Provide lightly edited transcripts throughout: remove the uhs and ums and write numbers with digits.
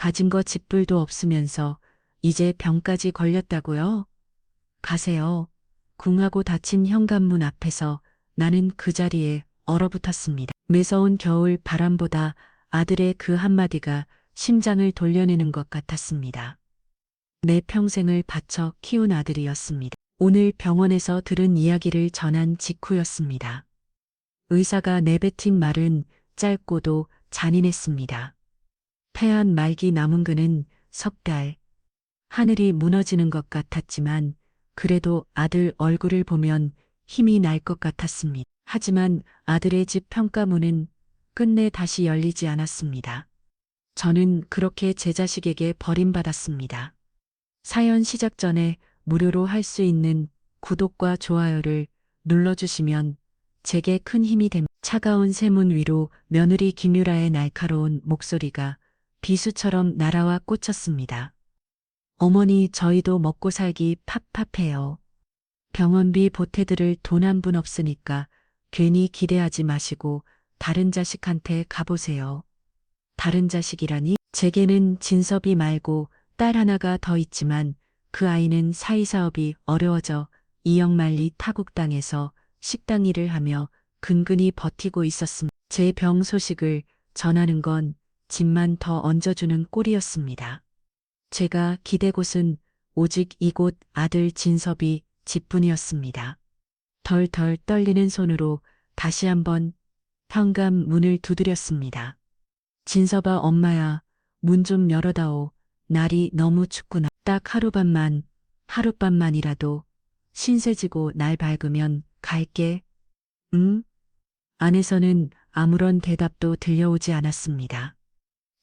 가진 거 집불도 없으면서 이제 병까지 걸렸다고요? 가세요. 궁하고 닫힌 현관문 앞에서 나는 그 자리에 얼어붙었습니다. 매서운 겨울 바람보다 아들의 그 한마디가 심장을 돌려내는 것 같았습니다. 내 평생을 바쳐 키운 아들이었습니다. 오늘 병원에서 들은 이야기를 전한 직후였습니다. 의사가 내뱉은 말은 짧고도 잔인했습니다. 폐암 말기 남은 그는 석 달. 하늘이 무너지는 것 같았지만 그래도 아들 얼굴을 보면 힘이 날 것 같았습니다. 하지만 아들의 집 평가문은 끝내 다시 열리지 않았습니다. 저는 그렇게 제 자식에게 버림받았습니다. 사연 시작 전에 무료로 할 수 있는 구독과 좋아요를 눌러주시면 제게 큰 힘이 됩니다. 차가운 세문 위로 며느리 김유라의 날카로운 목소리가 비수처럼 날아와 꽂혔습니다. 어머니, 저희도 먹고 살기 팍팍해요. 병원비 보태드릴 돈 한 푼 없으니까 괜히 기대하지 마시고 다른 자식한테 가보세요. 다른 자식이라니? 제게는 진섭이 말고 딸 하나가 더 있지만 그 아이는 사이사업이 어려워져 이역만리 타국당에서 식당 일을 하며 근근히 버티고 있었습니다. 제 병 소식을 전하는 건 짐만 더 얹어주는 꼴이었습니다. 제가 기대 곳은 오직 이곳 아들 진섭이 집뿐이었습니다. 덜덜 떨리는 손으로 다시 한번 현관 문을 두드렸습니다. 진섭아, 엄마야, 문 좀 열어다오. 날이 너무 춥구나. 딱 하룻밤만이라도 신세지고 날 밝으면 갈게. 응? 안에서는 아무런 대답도 들려오지 않았습니다.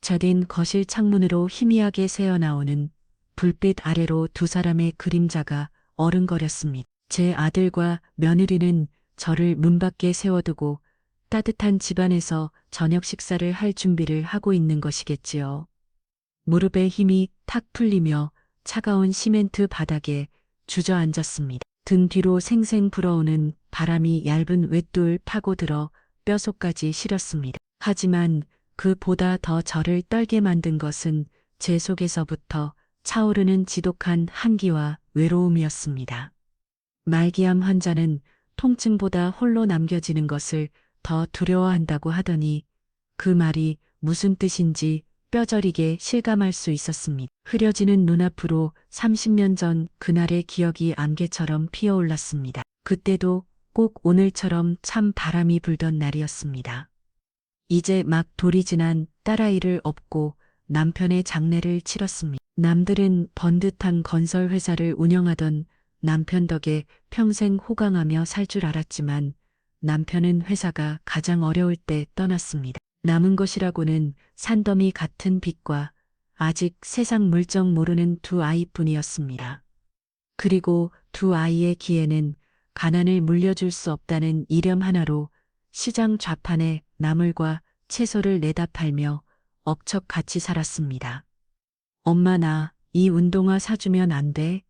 저딘 거실 창문으로 희미하게 새어나오는 불빛 아래로 두 사람의 그림자가 어른거렸습니다. 제 아들과 며느리는 저를 문 밖에 세워두고 따뜻한 집안에서 저녁 식사를 할 준비를 하고 있는 것이겠지요. 무릎에 힘이 탁 풀리며 차가운 시멘트 바닥에 주저앉았습니다. 등 뒤로 생생 불어오는 바람이 얇은 웻돌 파고들어 뼛속까지 시렸습니다. 하지만 그보다 더 저를 떨게 만든 것은 제 속에서부터 차오르는 지독한 한기와 외로움이었습니다. 말기암 환자는 통증보다 홀로 남겨지는 것을 더 두려워한다고 하더니 그 말이 무슨 뜻인지 뼈저리게 실감할 수 있었습니다. 흐려지는 눈앞으로 30년 전 그날의 기억이 안개처럼 피어올랐습니다. 그때도 꼭 오늘처럼 참 바람이 불던 날이었습니다. 이제 막 돌이 지난 딸아이를 업고 남편의 장례를 치렀습니다. 남들은 번듯한 건설 회사를 운영하던 남편 덕에 평생 호강하며 살 줄 알았지만 남편은 회사가 가장 어려울 때 떠났습니다. 남은 것이라고는 산더미 같은 빚과 아직 세상 물정 모르는 두 아이뿐이었습니다. 그리고 두 아이의 기회는 가난을 물려줄 수 없다는 이념 하나로 시장 좌판에 나물과 채소를 내다 팔며 억척 같이 살았습니다. 엄마, 나 이 운동화 사주면 안 돼?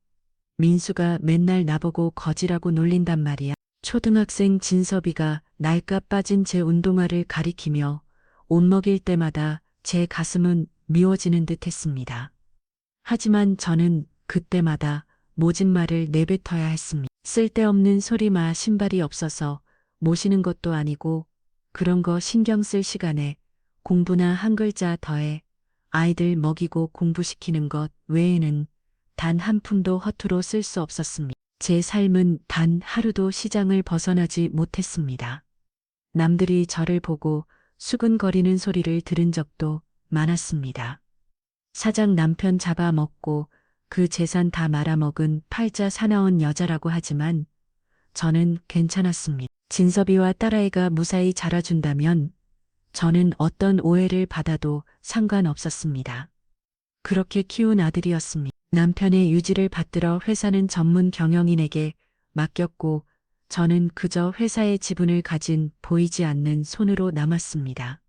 민수가 맨날 나보고 거지라고 놀린단 말이야. 초등학생 진섭이가 날까 빠진 제 운동화를 가리키며 옷 먹일 때마다 제 가슴은 미워지는 듯 했습니다. 하지만 저는 그때마다 모진 말을 내뱉어야 했습니다. 쓸데없는 소리마 신발이 없어서 모시는 것도 아니고 그런 거 신경 쓸 시간에 공부나 한 글자 더해 아이들 먹이고 공부시키는 것 외에는 단 한 푼도 허투루 쓸 수 없었습니다. 제 삶은 단 하루도 시장을 벗어나지 못했습니다. 남들이 저를 보고 수근거리는 소리를 들은 적도 많았습니다. 사장 남편 잡아먹고 그 재산 다 말아먹은 팔자 사나운 여자라고 하지만 저는 괜찮았습니다. 진섭이와 딸아이가 무사히 자라준다면 저는 어떤 오해를 받아도 상관없었습니다. 그렇게 키운 아들이었습니다. 남편의 유지를 받들어 회사는 전문 경영인에게 맡겼고 저는 그저 회사의 지분을 가진 보이지 않는 손으로 남았습니다.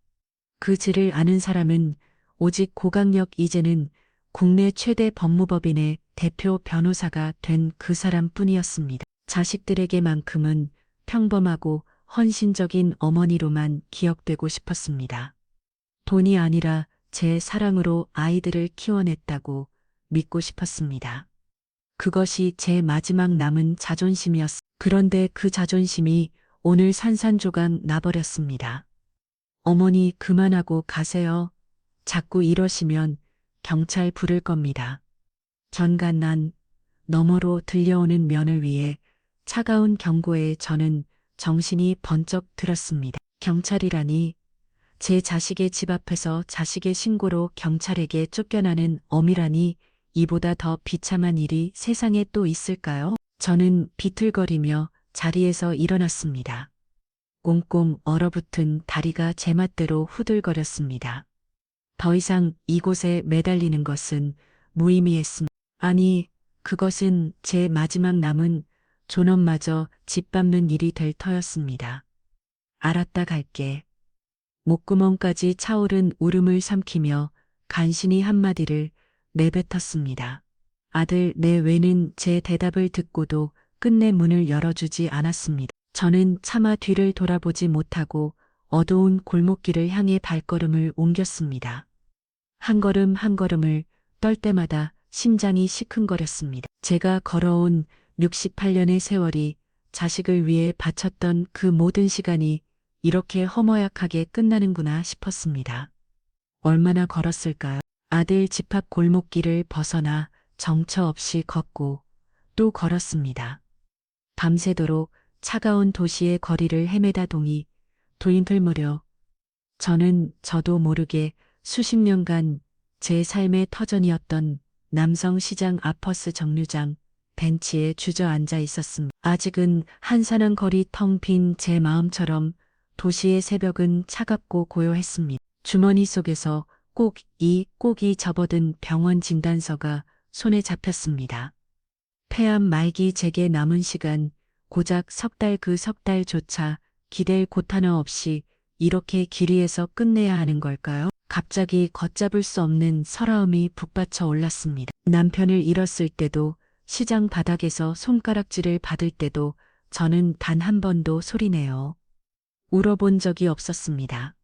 그 질을 아는 사람은 오직 고강력 이제는 국내 최대 법무법인의 대표 변호사가 된 그 사람뿐이었습니다. 자식들에게만큼은 평범하고 헌신적인 어머니로만 기억되고 싶었습니다. 돈이 아니라 제 사랑으로 아이들을 키워냈다고 믿고 싶었습니다. 그것이 제 마지막 남은 자존심이었습니다. 그런데 그 자존심이 오늘 산산조각 나버렸습니다. 어머니 그만하고 가세요. 자꾸 이러시면 경찰 부를 겁니다. 전간난 너머로 들려오는 면을 위해 차가운 경고에 저는 정신이 번쩍 들었습니다. 경찰이라니, 제 자식의 집 앞에서 자식의 신고로 경찰에게 쫓겨나는 어미라니, 이보다 더 비참한 일이 세상에 또 있을까요? 저는 비틀거리며 자리에서 일어났습니다. 꽁꽁 얼어붙은 다리가 제 멋대로 후들거렸습니다. 더 이상 이곳에 매달리는 것은 무의미했습니다. 아니, 그것은 제 마지막 남은 존엄마저 짓밟는 일이 될 터였습니다. 알았다 갈게. 목구멍까지 차오른 울음을 삼키며 간신히 한마디를 내뱉었습니다. 아들, 내 외는 제 대답을 듣고도 끝내 문을 열어주지 않았습니다. 저는 차마 뒤를 돌아보지 못하고 어두운 골목길을 향해 발걸음을 옮겼습니다. 한 걸음 한 걸음을 떨 때마다 심장이 시큰거렸습니다. 제가 걸어온 68년의 세월이, 자식을 위해 바쳤던 그 모든 시간이 이렇게 허무약하게 끝나는구나 싶었습니다. 얼마나 걸었을까요? 아들 집 앞 골목길을 벗어나 정처 없이 걷고 또 걸었습니다. 밤새도록 차가운 도시의 거리를 헤매다 동이 도인들 무려 저도 모르게 수십 년간 제 삶의 터전이었던 남성시장 아퍼스 정류장 벤치에 주저앉아 있었습니다. 아직은 한산한 거리 텅 빈 제 마음처럼 도시의 새벽은 차갑고 고요했습니다. 주머니 속에서 꼭이 접어든 병원 진단서가 손에 잡혔습니다. 폐암 말기 제게 남은 시간 고작 석 달, 그 석 달조차 기댈 곳 하나 없이 이렇게 길이에서 끝내야 하는 걸까요? 갑자기 걷잡을 수 없는 서러움이 북받쳐 올랐습니다. 남편을 잃었을 때도, 시장 바닥에서 손가락질을 받을 때도 저는 단 한 번도 소리내어 울어본 적이 없었습니다.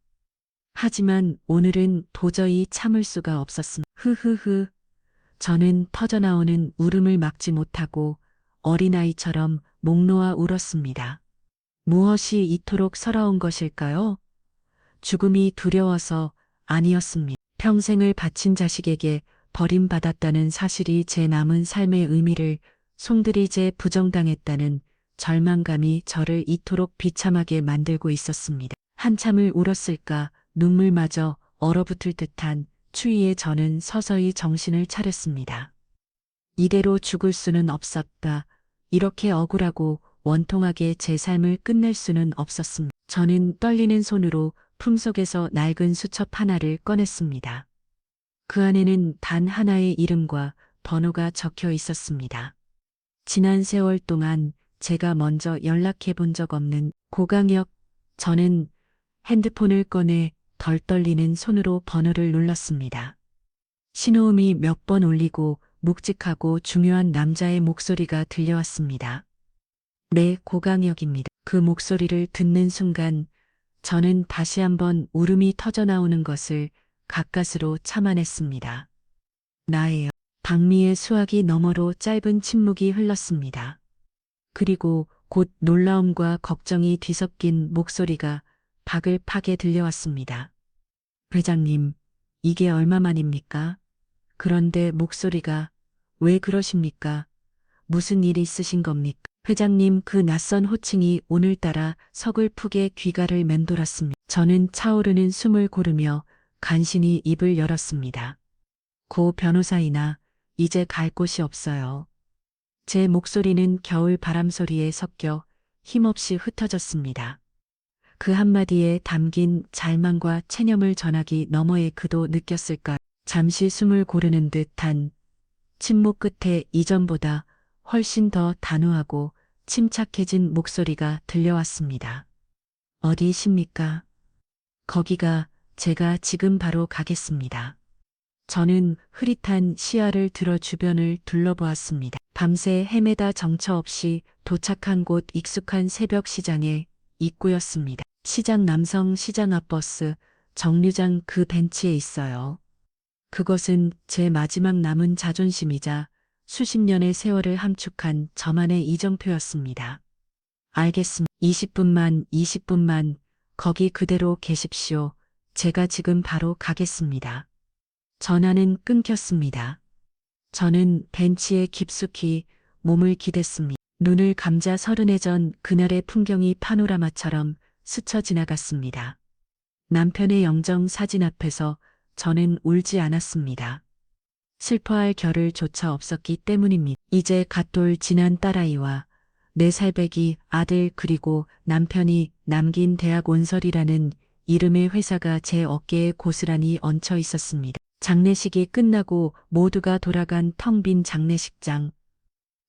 하지만 오늘은 도저히 참을 수가 없었습니다. 흐흐흐. 저는 터져나오는 울음을 막지 못하고 어린아이처럼 목 놓아 울었습니다. 무엇이 이토록 서러운 것일까요? 죽음이 두려워서 아니었습니다. 평생을 바친 자식에게 버림받았다는 사실이 제 남은 삶의 의미를 송두리째 부정당했다는 절망감이 저를 이토록 비참하게 만들고 있었습니다. 한참을 울었을까 눈물마저 얼어붙을 듯한 추위에 저는 서서히 정신을 차렸습니다. 이대로 죽을 수는 없었다. 이렇게 억울하고 원통하게 제 삶을 끝낼 수는 없었습니다. 저는 떨리는 손으로 품속에서 낡은 수첩 하나를 꺼냈습니다. 그 안에는 단 하나의 이름과 번호가 적혀 있었습니다. 지난 세월 동안 제가 먼저 연락해 본 적 없는 고강혁. 저는 핸드폰을 꺼내 덜 떨리는 손으로 번호를 눌렀습니다. 신호음이 몇 번 울리고 묵직하고 중요한 남자의 목소리가 들려왔습니다. 네, 고강혁입니다. 그 목소리를 듣는 순간 저는 다시 한번 울음이 터져나오는 것을 가까스로 참아냈습니다. 나예요. 박미의 수화기 너머로 짧은 침묵이 흘렀습니다. 그리고 곧 놀라움과 걱정이 뒤섞인 목소리가 박을 파게 들려왔습니다. 회장님, 이게 얼마만입니까? 그런데 목소리가 왜 그러십니까? 무슨 일이 있으신 겁니까? 회장님, 그 낯선 호칭이 오늘따라 서글프게 귀가를 맴돌았습니다. 저는 차오르는 숨을 고르며 간신히 입을 열었습니다. 고 변호사이나, 이제 갈 곳이 없어요. 제 목소리는 겨울 바람 소리에 섞여 힘없이 흩어졌습니다. 그 한마디에 담긴 잘망과 체념을 전하기 너머의 그도 느꼈을까. 잠시 숨을 고르는 듯한 침묵 끝에 이전보다 훨씬 더 단호하고 침착해진 목소리가 들려왔습니다. 어디십니까? 거기가 제가 지금 바로 가겠습니다. 저는 흐릿한 시야를 들어 주변을 둘러보았습니다. 밤새 헤매다 정처 없이 도착한 곳 익숙한 새벽 시장의 입구였습니다. 시장 남성 시장 앞 버스, 정류장 그 벤치에 있어요. 그것은 제 마지막 남은 자존심이자 수십 년의 세월을 함축한 저만의 이정표였습니다. 알겠습니다. 20분만 거기 그대로 계십시오. 제가 지금 바로 가겠습니다. 전화는 끊겼습니다. 저는 벤치에 깊숙이 몸을 기댔습니다. 눈을 감자 서른해 전 그날의 풍경이 파노라마처럼 스쳐 지나갔습니다. 남편의 영정 사진 앞에서 저는 울지 않았습니다. 슬퍼할 겨를조차 없었기 때문입니다. 이제 갓돌 지난 딸아이와 4살배기 아들 그리고 남편이 남긴 대학 온설이라는 이름의 회사가 제 어깨에 고스란히 얹혀 있었습니다. 장례식이 끝나고 모두가 돌아간 텅 빈 장례식장.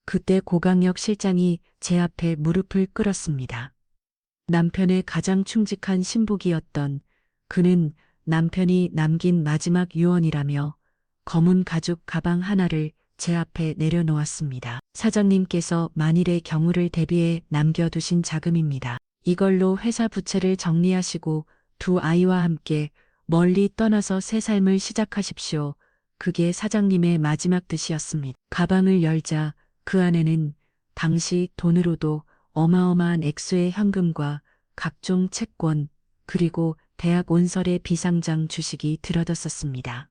그때 고강력 실장이 제 앞에 무릎을 꿇었습니다. 남편의 가장 충직한 신복이었던 그는 남편이 남긴 마지막 유언이라며 검은 가죽 가방 하나를 제 앞에 내려놓았습니다. 사장님께서 만일의 경우를 대비해 남겨두신 자금입니다. 이걸로 회사 부채를 정리하시고 두 아이와 함께 멀리 떠나서 새 삶을 시작하십시오. 그게 사장님의 마지막 뜻이었습니다. 가방을 열자 그 안에는 당시 돈으로도 어마어마한 액수의 현금과 각종 채권 그리고 대학 온설의 비상장 주식이 들어뒀었습니다.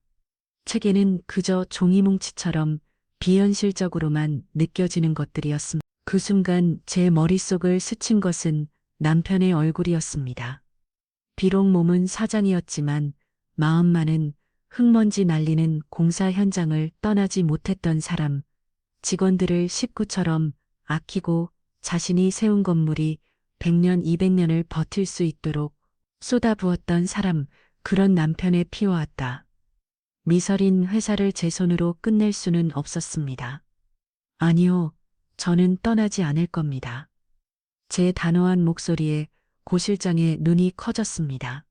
책에는 그저 종이뭉치처럼 비현실적으로만 느껴지는 것들이었습니다. 그 순간 제 머릿속을 스친 것은 남편의 얼굴이었습니다. 비록 몸은 사장이었지만 마음만은 흙먼지 날리는 공사 현장을 떠나지 못했던 사람, 직원들을 식구처럼 아끼고 자신이 세운 건물이 100년, 200년을 버틸 수 있도록 쏟아부었던 사람, 그런 남편의 피워왔다. 미설인 회사를 제 손으로 끝낼 수는 없었습니다. 아니요, 저는 떠나지 않을 겁니다. 제 단호한 목소리에 고 실장의 눈이 커졌습니다.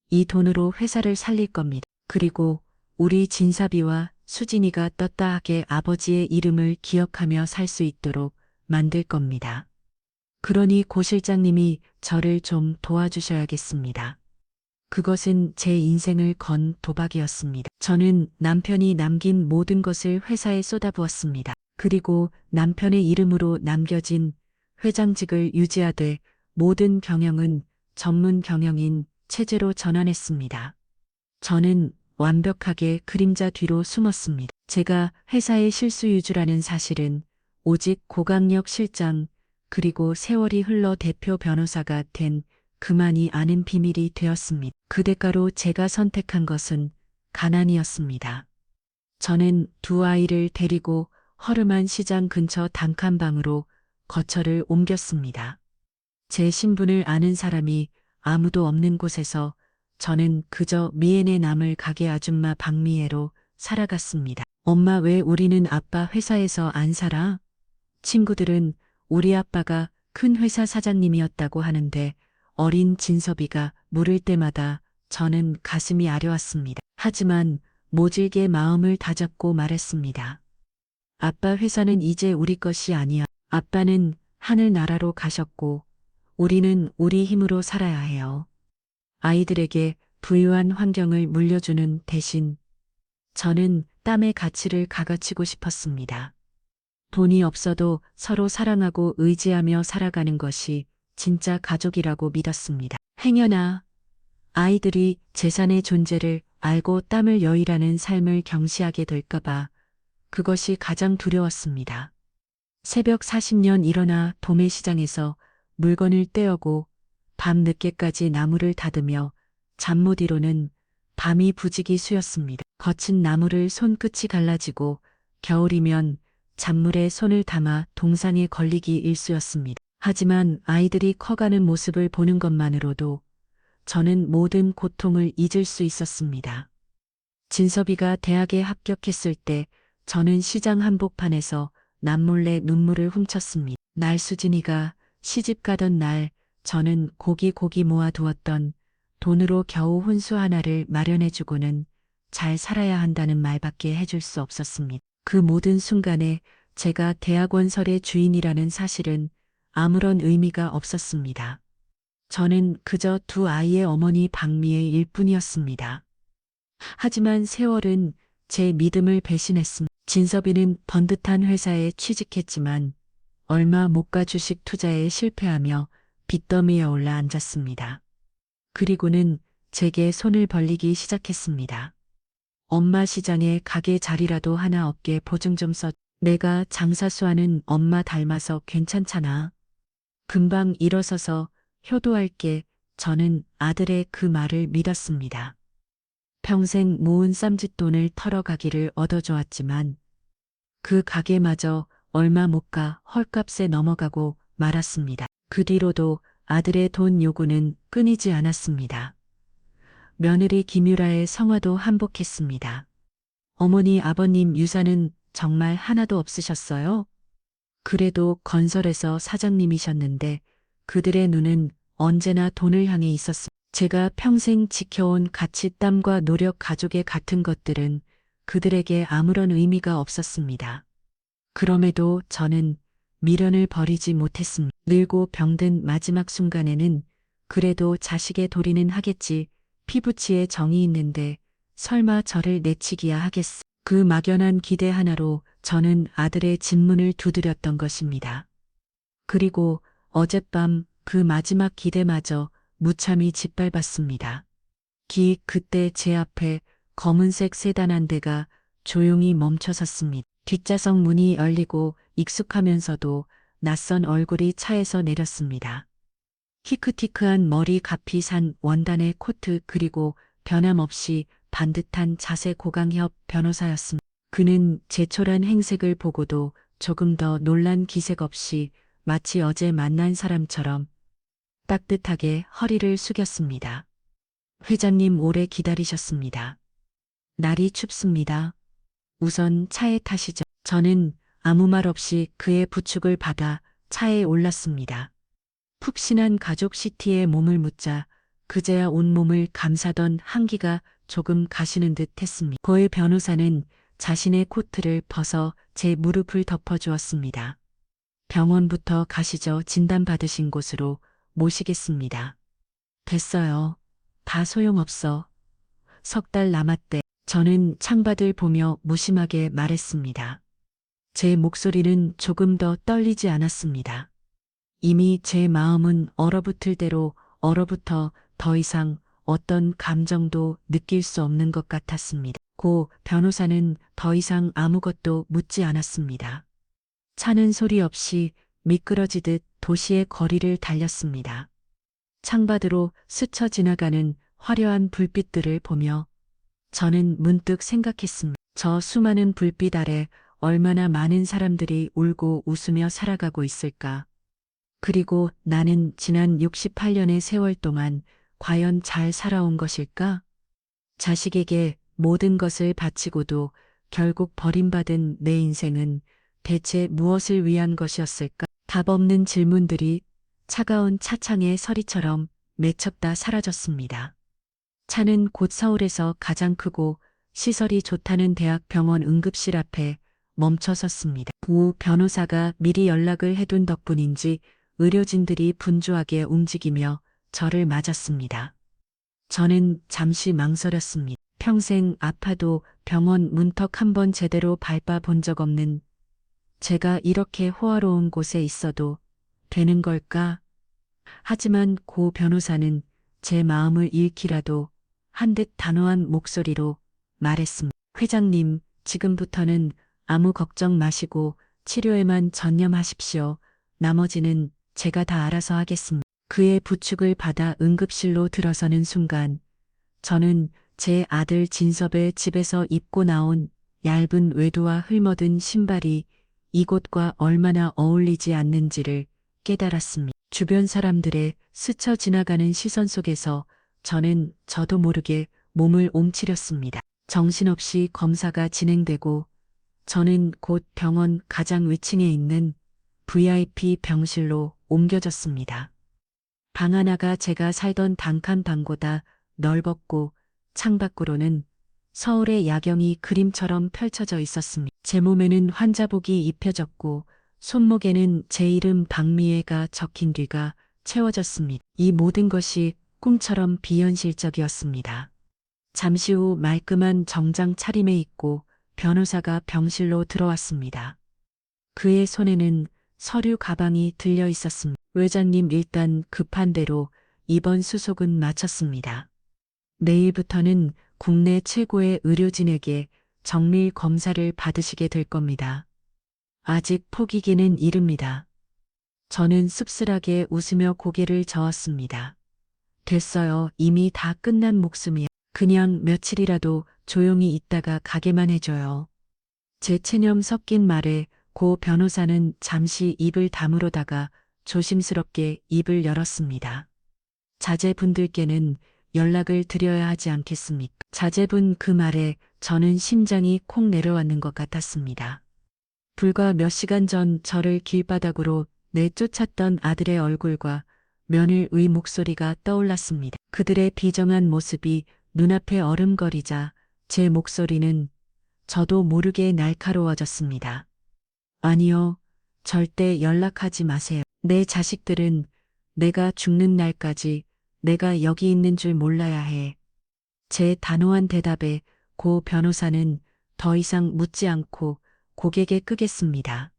이 돈으로 회사를 살릴 겁니다. 그리고 우리 진사비와 수진이가 떴다 하게 아버지의 이름을 기억하며 살 수 있도록 만들 겁니다. 그러니 고 실장님이 저를 좀 도와주셔야겠습니다. 그것은 제 인생을 건 도박이었습니다. 저는 남편이 남긴 모든 것을 회사에 쏟아부었습니다. 그리고 남편의 이름으로 남겨진 회장직을 유지하되 모든 경영은 전문 경영인 체제로 전환했습니다. 저는 완벽하게 그림자 뒤로 숨었습니다. 제가 회사의 실수유주라는 사실은 오직 고강력 실장 그리고 세월이 흘러 대표 변호사가 된 그만이 아는 비밀이 되었습니다. 그 대가로 제가 선택한 것은 가난이었습니다. 저는 두 아이를 데리고 허름한 시장 근처 단칸방으로 거처를 옮겼습니다. 제 신분을 아는 사람이 아무도 없는 곳에서 저는 그저 미엔에 남을 가게 아줌마 박미애로 살아갔습니다. 엄마, 왜 우리는 아빠 회사에서 안 살아? 친구들은 우리 아빠가 큰 회사 사장님이었다고 하는데 어린 진섭이가 물을 때마다 저는 가슴이 아려왔습니다. 하지만 모질게 마음을 다잡고 말했습니다. 아빠 회사는 이제 우리 것이 아니야. 아빠는 하늘나라로 가셨고 우리는 우리 힘으로 살아야 해요. 아이들에게 부유한 환경을 물려주는 대신 저는 땀의 가치를 값아치고 싶었습니다. 돈이 없어도 서로 사랑하고 의지하며 살아가는 것이 진짜 가족이라고 믿었습니다. 행여나 아이들이 재산의 존재를 알고 땀을 여일하는 삶을 경시하게 될까봐 그것이 가장 두려웠습니다. 새벽 40년 일어나 도매시장에서 물건을 떼어고 밤 늦게까지 나무를 다듬며 잠 못 이루는 밤이 부지기수였습니다. 거친 나무를 손끝이 갈라지고 겨울이면 잔물에 손을 담아 동상에 걸리기 일쑤였습니다. 하지만 아이들이 커가는 모습을 보는 것만으로도 저는 모든 고통을 잊을 수 있었습니다. 진섭이가 대학에 합격했을 때 저는 시장 한복판에서 남몰래 눈물을 훔쳤습니다. 날수진이가 시집 가던 날 저는 고기 모아두었던 돈으로 겨우 혼수 하나를 마련해주고는 잘 살아야 한다는 말밖에 해줄 수 없었습니다. 그 모든 순간에 제가 대학원설의 주인이라는 사실은 아무런 의미가 없었습니다. 저는 그저 두 아이의 어머니 박미의 일뿐이었습니다. 하지만 세월은 제 믿음을 배신했습니다. 진섭이는 번듯한 회사에 취직했지만 얼마 못 가 주식 투자에 실패하며 빚더미에 올라 앉았습니다. 그리고는 제게 손을 벌리기 시작했습니다. 엄마 시장에 가게 자리라도 하나 없게 보증 좀 써. 내가 장사수하는 엄마 닮아서 괜찮잖아. 금방 일어서서 효도할게. 저는 아들의 그 말을 믿었습니다. 평생 모은 쌈짓돈을 털어가기를 얻어주었지만 그 가게마저 얼마 못 가 헐값에 넘어가고 말았습니다. 그 뒤로도 아들의 돈 요구는 끊이지 않았습니다. 며느리 김유라의 성화도 한복했습니다. 어머니 아버님 유산은 정말 하나도 없으셨어요? 그래도 건설에서 사장님이셨는데 그들의 눈은 언제나 돈을 향해 있었습니다. 제가 평생 지켜온 가치, 땀과 노력, 가족의 같은 것들은 그들에게 아무런 의미가 없었습니다. 그럼에도 저는 미련을 버리지 못했습니다. 늙고 병든 마지막 순간에는 그래도 자식의 도리는 하겠지. 피부치에 정이 있는데 설마 저를 내치기야 하겠어. 그 막연한 기대 하나로 저는 아들의 진문을 두드렸던 것입니다. 그리고 어젯밤 그 마지막 기대마저 무참히 짓밟았습니다. 그때 제 앞에 검은색 세단 한 대가 조용히 멈춰섰습니다. 뒷좌석 문이 열리고 익숙하면서도 낯선 얼굴이 차에서 내렸습니다. 히크티크한 머리, 값이 산 원단의 코트, 그리고 변함없이 반듯한 자세, 고강협 변호사였습니다. 그는 제 초란 행색을 보고도 조금 더 놀란 기색 없이 마치 어제 만난 사람처럼 따뜻하게 허리를 숙였습니다. 회장님, 오래 기다리셨습니다. 날이 춥습니다. 우선 차에 타시죠. 저는 아무 말 없이 그의 부축을 받아 차에 올랐습니다. 푹신한 가죽 시트에 몸을 묻자 그제야 온몸을 감싸던 한기가 조금 가시는 듯 했습니다. 고의 변호사는 자신의 코트를 벗어 제 무릎을 덮어주었습니다. 병원부터 가시죠. 진단받으신 곳으로 모시겠습니다. 됐어요. 다 소용없어. 3달 남았대. 저는 창밖을 보며 무심하게 말했습니다. 제 목소리는 조금 더 떨리지 않았습니다. 이미 제 마음은 얼어붙을 대로 얼어붙어 더 이상 어떤 감정도 느낄 수 없는 것 같았습니다. 고 변호사는 더 이상 아무것도 묻지 않았습니다. 차는 소리 없이 미끄러지듯 도시의 거리를 달렸습니다. 창밖으로 스쳐 지나가는 화려한 불빛들을 보며 저는 문득 생각했습니다. 저 수많은 불빛 아래 얼마나 많은 사람들이 울고 웃으며 살아가고 있을까. 그리고 나는 지난 68년의 세월 동안 과연 잘 살아온 것일까? 자식에게 모든 것을 바치고도 결국 버림받은 내 인생은 대체 무엇을 위한 것이었을까? 답 없는 질문들이 차가운 차창의 서리처럼 맺혔다 사라졌습니다. 차는 곧 서울에서 가장 크고 시설이 좋다는 대학병원 응급실 앞에 멈춰섰습니다. 우 변호사가 미리 연락을 해둔 덕분인지 의료진들이 분주하게 움직이며 저를 맞았습니다. 저는 잠시 망설였습니다. 평생 아파도 병원 문턱 한번 제대로 밟아 본 적 없는 제가 이렇게 호화로운 곳에 있어도 되는 걸까? 하지만 고 변호사는 제 마음을 읽기라도 한 듯 단호한 목소리로 말했습니다. 회장님, 지금부터는 아무 걱정 마시고 치료에만 전념하십시오. 나머지는 제가 다 알아서 하겠습니다. 그의 부축을 받아 응급실로 들어서는 순간 저는 제 아들 진섭의 집에서 입고 나온 얇은 외도와 흘머든 신발이 이곳과 얼마나 어울리지 않는지를 깨달았습니다. 주변 사람들의 스쳐 지나가는 시선 속에서 저는 저도 모르게 몸을 옴츠렸습니다. 정신없이 검사가 진행되고 저는 곧 병원 가장 위층에 있는 VIP 병실로 옮겨졌습니다. 방 하나가 제가 살던 단칸 방보다 넓었고 창밖으로는 서울의 야경이 그림처럼 펼쳐져 있었습니다. 제 몸에는 환자복이 입혀졌고 손목에는 제 이름 박미애가 적힌 뒤가 채워졌습니다. 이 모든 것이 꿈처럼 비현실적이었습니다. 잠시 후 말끔한 정장 차림에 입고 변호사가 병실로 들어왔습니다. 그의 손에는 서류 가방이 들려 있었습니다. 회장님, 일단 급한 대로 이번 수속은 마쳤습니다. 내일부터는 국내 최고의 의료진에게 정밀 검사를 받으시게 될 겁니다. 아직 포기기는 이릅니다. 저는 씁쓸하게 웃으며 고개를 저었습니다. 됐어요. 이미 다 끝난 목숨이야. 그냥 며칠이라도 조용히 있다가 가게만 해줘요. 제 체념 섞인 말에 고 변호사는 잠시 입을 다물어다가 조심스럽게 입을 열었습니다. 자제분들께는 연락을 드려야 하지 않겠습니까? 자제분 그 말에 저는 심장이 콩 내려앉는 것 같았습니다. 불과 몇 시간 전 저를 길바닥으로 내쫓았던 아들의 얼굴과 며느리의 목소리가 떠올랐습니다. 그들의 비정한 모습이 눈앞에 얼음거리자 제 목소리는 저도 모르게 날카로워졌습니다. 아니요, 절대 연락하지 마세요. 내 자식들은 내가 죽는 날까지 내가 여기 있는 줄 몰라야 해. 제 단호한 대답에 고 변호사는 더 이상 묻지 않고 고개를 끄겠습니다.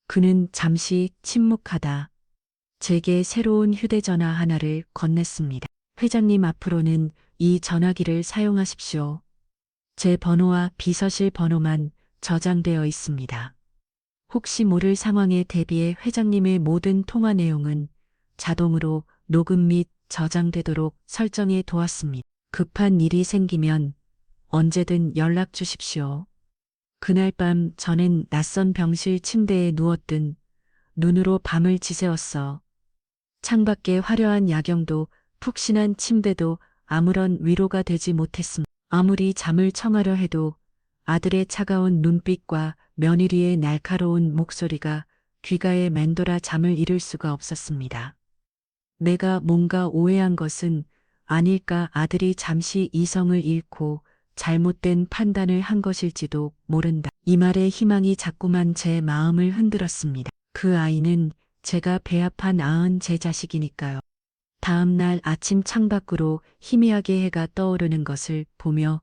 그는 잠시 침묵하다 제게 새로운 휴대전화 하나를 건넸습니다. 회장님, 앞으로는 이 전화기를 사용하십시오. 제 번호와 비서실 번호만 저장되어 있습니다. 혹시 모를 상황에 대비해 회장님의 모든 통화 내용은 자동으로 녹음 및 저장되도록 설정해 두었습니다. 급한 일이 생기면 언제든 연락 주십시오. 그날 밤 저는 낯선 병실 침대에 누웠든 눈으로 밤을 지새웠어. 창밖의 화려한 야경도 푹신한 침대도 아무런 위로가 되지 못했습니다. 아무리 잠을 청하려 해도 아들의 차가운 눈빛과 며느리의 날카로운 목소리가 귀가에 맴돌아 잠을 이룰 수가 없었습니다. 내가 뭔가 오해한 것은 아닐까, 아들이 잠시 이성을 잃고 잘못된 판단을 한 것일지도 모른다. 이 말에 희망이 자꾸만 제 마음을 흔들었습니다. 그 아이는 제가 배합한 낳은 제 자식이니까요. 다음 날 아침 창밖으로 희미하게 해가 떠오르는 것을 보며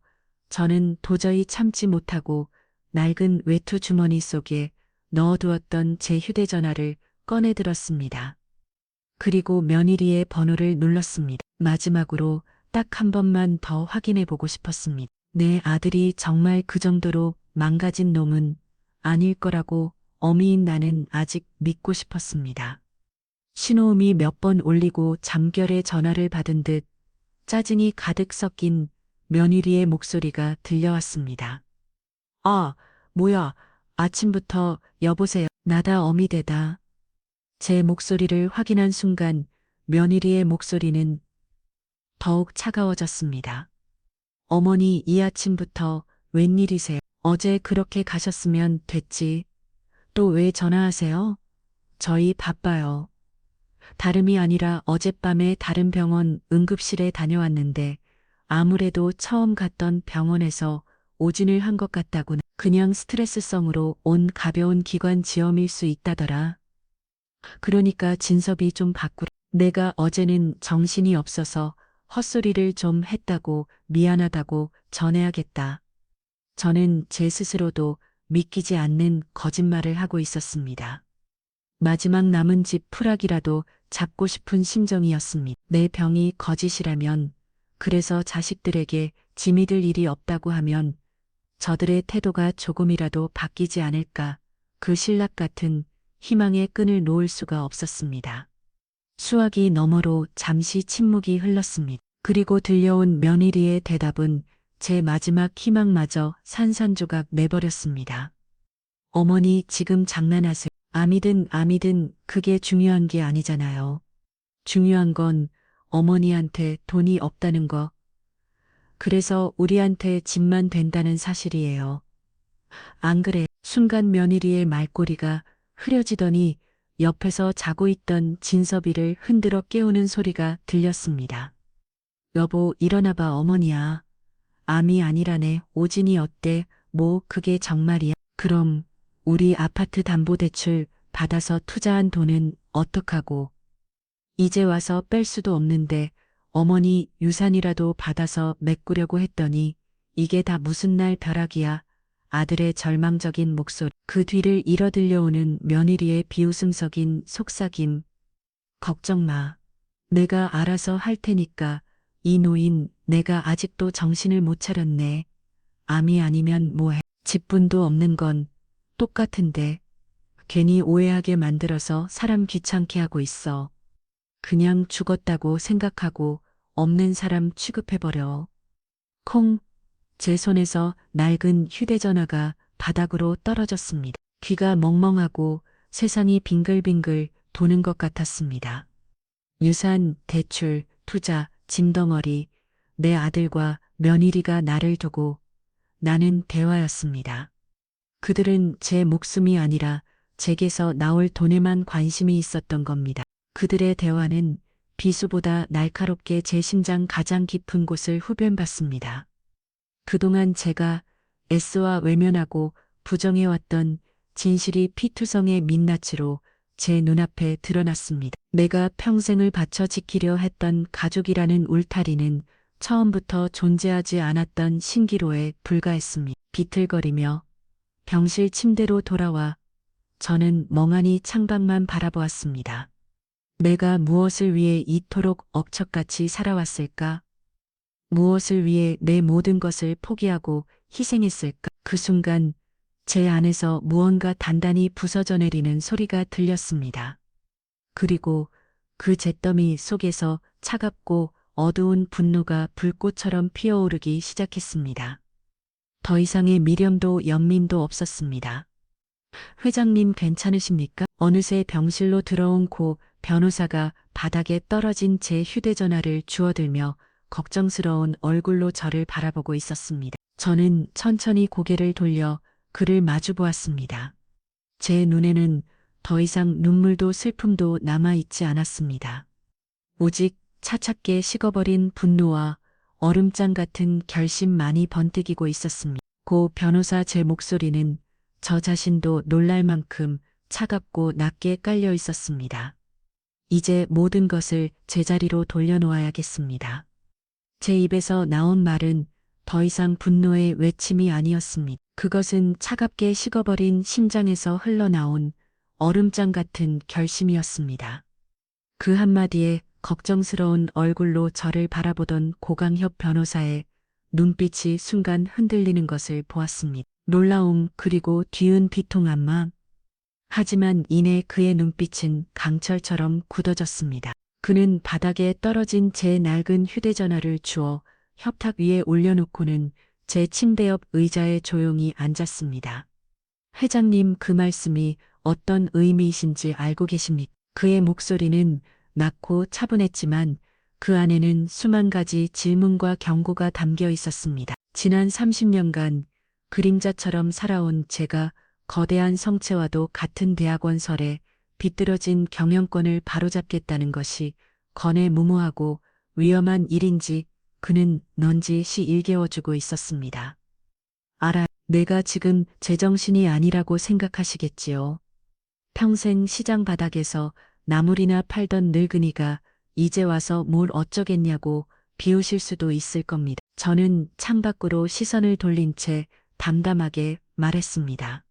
저는 도저히 참지 못하고 낡은 외투 주머니 속에 넣어두었던 제 휴대전화를 꺼내들었습니다. 그리고 며느리의 번호를 눌렀습니다. 마지막으로 딱 한 번만 더 확인해 보고 싶었습니다. 내 아들이 정말 그 정도로 망가진 놈은 아닐 거라고 어미인 나는 아직 믿고 싶었습니다. 신호음이 몇 번 울리고 잠결에 전화를 받은 듯 짜증이 가득 섞인 며느리의 목소리가 들려왔습니다. 아, 뭐야, 아침부터 여보세요. 나다, 어미대다. 제 목소리를 확인한 순간 며느리의 목소리는 더욱 차가워졌습니다. 어머니, 이 아침부터 웬일이세요? 어제 그렇게 가셨으면 됐지. 또 왜 전화하세요? 저희 바빠요. 다름이 아니라 어젯밤에 다른 병원 응급실에 다녀왔는데 아무래도 처음 갔던 병원에서 오진을 한 것 같다구나. 그냥 스트레스성으로 온 가벼운 기관지염일 수 있다더라. 그러니까 진섭이 좀 바꾸라. 내가 어제는 정신이 없어서 헛소리를 좀 했다고 미안하다고 전해야겠다. 저는 제 스스로도 믿기지 않는 거짓말을 하고 있었습니다. 마지막 남은 집 풀악이라도 잡고 싶은 심정이었습니다. 내 병이 거짓이라면, 그래서 자식들에게 짐이 될 일이 없다고 하면 저들의 태도가 조금이라도 바뀌지 않을까, 그 신락 같은 희망의 끈을 놓을 수가 없었습니다. 수화기 너머로 잠시 침묵이 흘렀습니다. 그리고 들려온 며느리의 대답은 제 마지막 희망마저 산산조각 내버렸습니다. 어머니, 지금 장난하세요. 아미든 그게 중요한 게 아니잖아요. 중요한 건 어머니한테 돈이 없다는 거. 그래서 우리한테 집만 된다는 사실이에요. 안 그래? 순간 며느리의 말꼬리가 흐려지더니 옆에서 자고 있던 진섭이를 흔들어 깨우는 소리가 들렸습니다. 여보, 일어나봐. 어머니야. 암이 아니라네. 오진이 어때? 뭐 그게 정말이야? 그럼 우리 아파트 담보대출 받아서 투자한 돈은 어떡하고? 이제 와서 뺄 수도 없는데 어머니 유산이라도 받아서 메꾸려고 했더니 이게 다 무슨 날 벼락이야. 아들의 절망적인 목소리. 그 뒤를 이어 들려오는 며느리의 비웃음 섞인 속삭임. 걱정 마. 내가 알아서 할 테니까. 이 노인 내가 아직도 정신을 못 차렸네. 암이 아니면 뭐해. 직분도 없는 건 똑같은데 괜히 오해하게 만들어서 사람 귀찮게 하고 있어. 그냥 죽었다고 생각하고 없는 사람 취급해버려. 콩, 제 손에서 낡은 휴대전화가 바닥으로 떨어졌습니다. 귀가 멍멍하고 세상이 빙글빙글 도는 것 같았습니다. 유산, 대출, 투자, 짐덩어리, 내 아들과 며느리가 나를 두고 나는 대화였습니다. 그들은 제 목숨이 아니라 제게서 나올 돈에만 관심이 있었던 겁니다. 그들의 대화는 비수보다 날카롭게 제 심장 가장 깊은 곳을 후변받습니다. 그동안 제가 S와 외면하고 부정해왔던 진실이 피투성의 민낯으로 제 눈앞에 드러났습니다. 내가 평생을 바쳐 지키려 했던 가족이라는 울타리는 처음부터 존재하지 않았던 신기로에 불과했습니다. 비틀거리며 병실 침대로 돌아와 저는 멍하니 창밖만 바라보았습니다. 내가 무엇을 위해 이토록 억척같이 살아왔을까? 무엇을 위해 내 모든 것을 포기하고 희생했을까? 그 순간 제 안에서 무언가 단단히 부서져 내리는 소리가 들렸습니다. 그리고 그 잿더미 속에서 차갑고 어두운 분노가 불꽃처럼 피어오르기 시작했습니다. 더 이상의 미련도 연민도 없었습니다. 회장님 괜찮으십니까? 어느새 병실로 들어온 고 변호사가 바닥에 떨어진 제 휴대전화를 주워들며 걱정스러운 얼굴로 저를 바라보고 있었습니다. 저는 천천히 고개를 돌려 그를 마주 보았습니다. 제 눈에는 더 이상 눈물도 슬픔도 남아있지 않았습니다. 오직 차갑게 식어버린 분노와 얼음장 같은 결심만이 번뜩이고 있었습니다. 고 변호사 제 목소리는 저 자신도 놀랄 만큼 차갑고 낮게 깔려 있었습니다. 이제 모든 것을 제자리로 돌려놓아야겠습니다. 제 입에서 나온 말은 더 이상 분노의 외침이 아니었습니다. 그것은 차갑게 식어버린 심장에서 흘러나온 얼음장 같은 결심이었습니다. 그 한마디에 걱정스러운 얼굴로 저를 바라보던 고강협 변호사의 눈빛이 순간 흔들리는 것을 보았습니다. 놀라움 그리고 뒤은 비통함만. 하지만 이내 그의 눈빛은 강철처럼 굳어졌습니다. 그는 바닥에 떨어진 제 낡은 휴대전화를 주워 협탁 위에 올려놓고는 제 침대 옆 의자에 조용히 앉았습니다. 회장님 그 말씀이 어떤 의미이신지 알고 계십니까? 그의 목소리는 낮고 차분했지만 그 안에는 수만 가지 질문과 경고가 담겨 있었습니다. 지난 30년간 그림자처럼 살아온 제가 거대한 성체와도 같은 대학원설에 비뚤어진 경영권을 바로잡겠다는 것이 건에 무모하고 위험한 일인지 그는 넌지시 일깨워주고 있었습니다. 알아, 내가 지금 제정신이 아니라고 생각하시겠지요. 평생 시장 바닥에서 나물이나 팔던 늙은이가 이제 와서 뭘 어쩌겠냐고 비웃을 수도 있을 겁니다. 저는 창밖으로 시선을 돌린 채 담담하게 말했습니다.